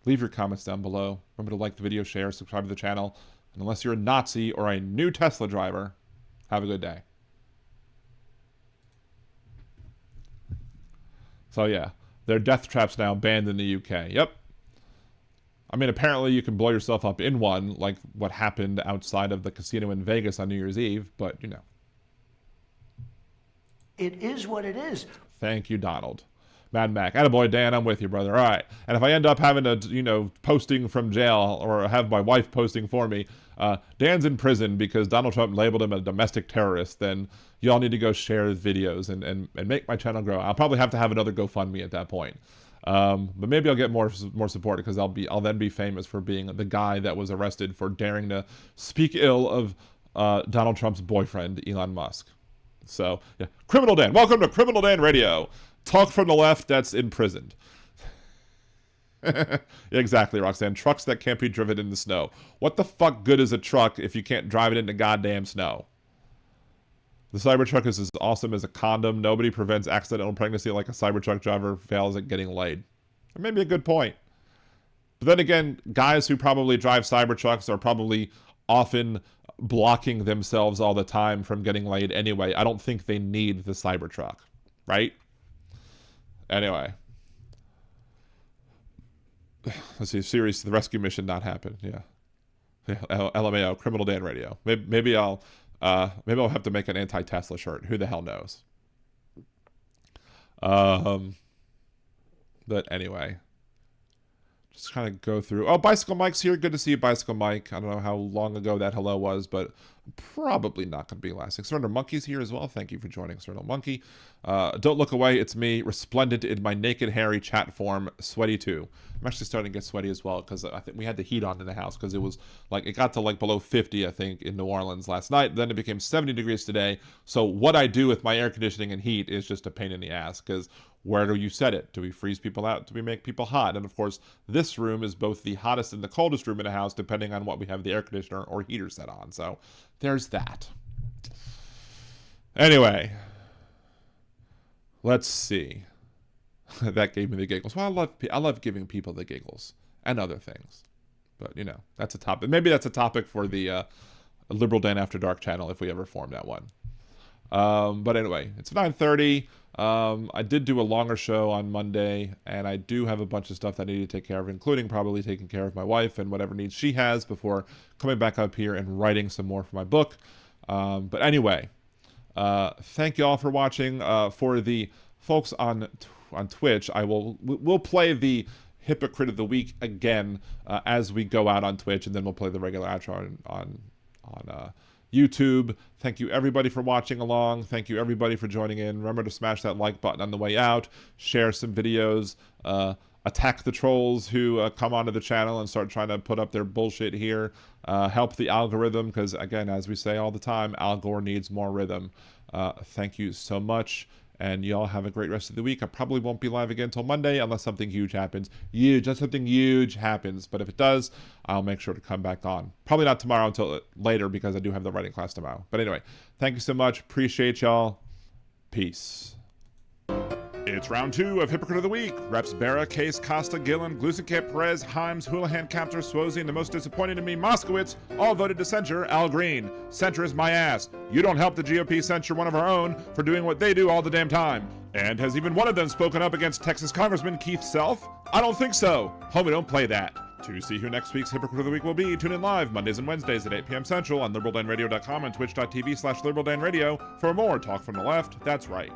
Leave your comments down below. Remember to like the video, share, subscribe to the channel. And unless you're a Nazi or a new Tesla driver, have a good day. So yeah, there are death traps now banned in the UK. Yep. I mean, apparently you can blow yourself up in one, like what happened outside of the casino in Vegas on New Year's Eve, but you know. It is what it is. Thank you, Donald. Mad Mac. Attaboy, Dan, I'm with you, brother. All right. And if I end up having to, you know, posting from jail or have my wife posting for me, Dan's in prison because Donald Trump labeled him a domestic terrorist, then y'all need to go share videos and make my channel grow. I'll probably have to have another GoFundMe at that point. But maybe I'll get more support because I'll then be famous for being the guy that was arrested for daring to speak ill of Donald Trump's boyfriend, Elon Musk. So, yeah. Criminal Dan. Welcome to Criminal Dan Radio. Talk from the left that's imprisoned. Exactly, Roxanne. Trucks that can't be driven in the snow. What the fuck good is a truck if you can't drive it in the goddamn snow? The Cybertruck is as awesome as a condom. Nobody prevents accidental pregnancy like a Cybertruck driver fails at getting laid. That may be a good point. But then again, guys who probably drive Cybertrucks are probably often blocking themselves all the time from getting laid anyway. I don't think they need the Cybertruck, right? Anyway. Let's see, series The Rescue Mission not happen. Yeah. LMAO, Criminal Dan Radio. Maybe I'll have to make an anti-Tesla shirt. Who the hell knows? But anyway. Just kind of go through. Oh, Bicycle Mike's here. Good to see you, Bicycle Mike. I don't know how long ago that hello was, but probably not going to be lasting. Surrender Monkey's here as well. Thank you for joining, Surrender Monkey. Don't look away. It's me, resplendent in my naked, hairy chat form, sweaty too. I'm actually starting to get sweaty as well because I think we had the heat on in the house because it was like, it got to like below 50, I think, in New Orleans last night. Then it became 70 degrees today. So what I do with my air conditioning and heat is just a pain in the ass because where do you set it? Do we freeze people out? Do we make people hot? And of course, this room is both the hottest and the coldest room in the house, depending on what we have the air conditioner or heater set on. So there's that. Anyway, let's see. That gave me the giggles. Well, I love giving people the giggles and other things. But, you know, that's a topic. Maybe that's a topic for the Liberal Dan After Dark channel if we ever form that one. But anyway, it's 9:30. I did do a longer show on Monday, and I do have a bunch of stuff that I need to take care of, including probably taking care of my wife and whatever needs she has before coming back up here and writing some more for my book. But anyway, thank you all for watching. For the folks on Twitch, we'll play the Hypocrite of the Week again as we go out on Twitch, and then we'll play the regular outro on YouTube. Thank you everybody for watching along. Thank you everybody for joining in. Remember to smash that like button on the way out. Share some videos. Attack the trolls who come onto the channel and start trying to put up their bullshit here. Help the algorithm because, again, as we say all the time, Al Gore needs more rhythm. Thank you so much. And y'all have a great rest of the week. I probably won't be live again until Monday unless something huge happens. Unless something huge happens. But if it does, I'll make sure to come back on. Probably not tomorrow until later because I do have the writing class tomorrow. But anyway, thank you so much. Appreciate y'all. Peace. It's round 2 of Hypocrite of the Week. Reps Barra, Case, Costa, Gillen, Glusenkamp, Perez, Himes, Houlihan, Captor, Swozy, and the most disappointing to me, Moskowitz, all voted to censure Al Green. Censure is my ass. You don't help the GOP censure one of our own for doing what they do all the damn time. And has even one of them spoken up against Texas Congressman Keith Self? I don't think so. Homie, don't play that. To see who next week's Hypocrite of the Week will be, tune in live Mondays and Wednesdays at 8 p.m. Central on liberaldanradio.com and twitch.tv/liberaldanradio for more talk from the left. That's right.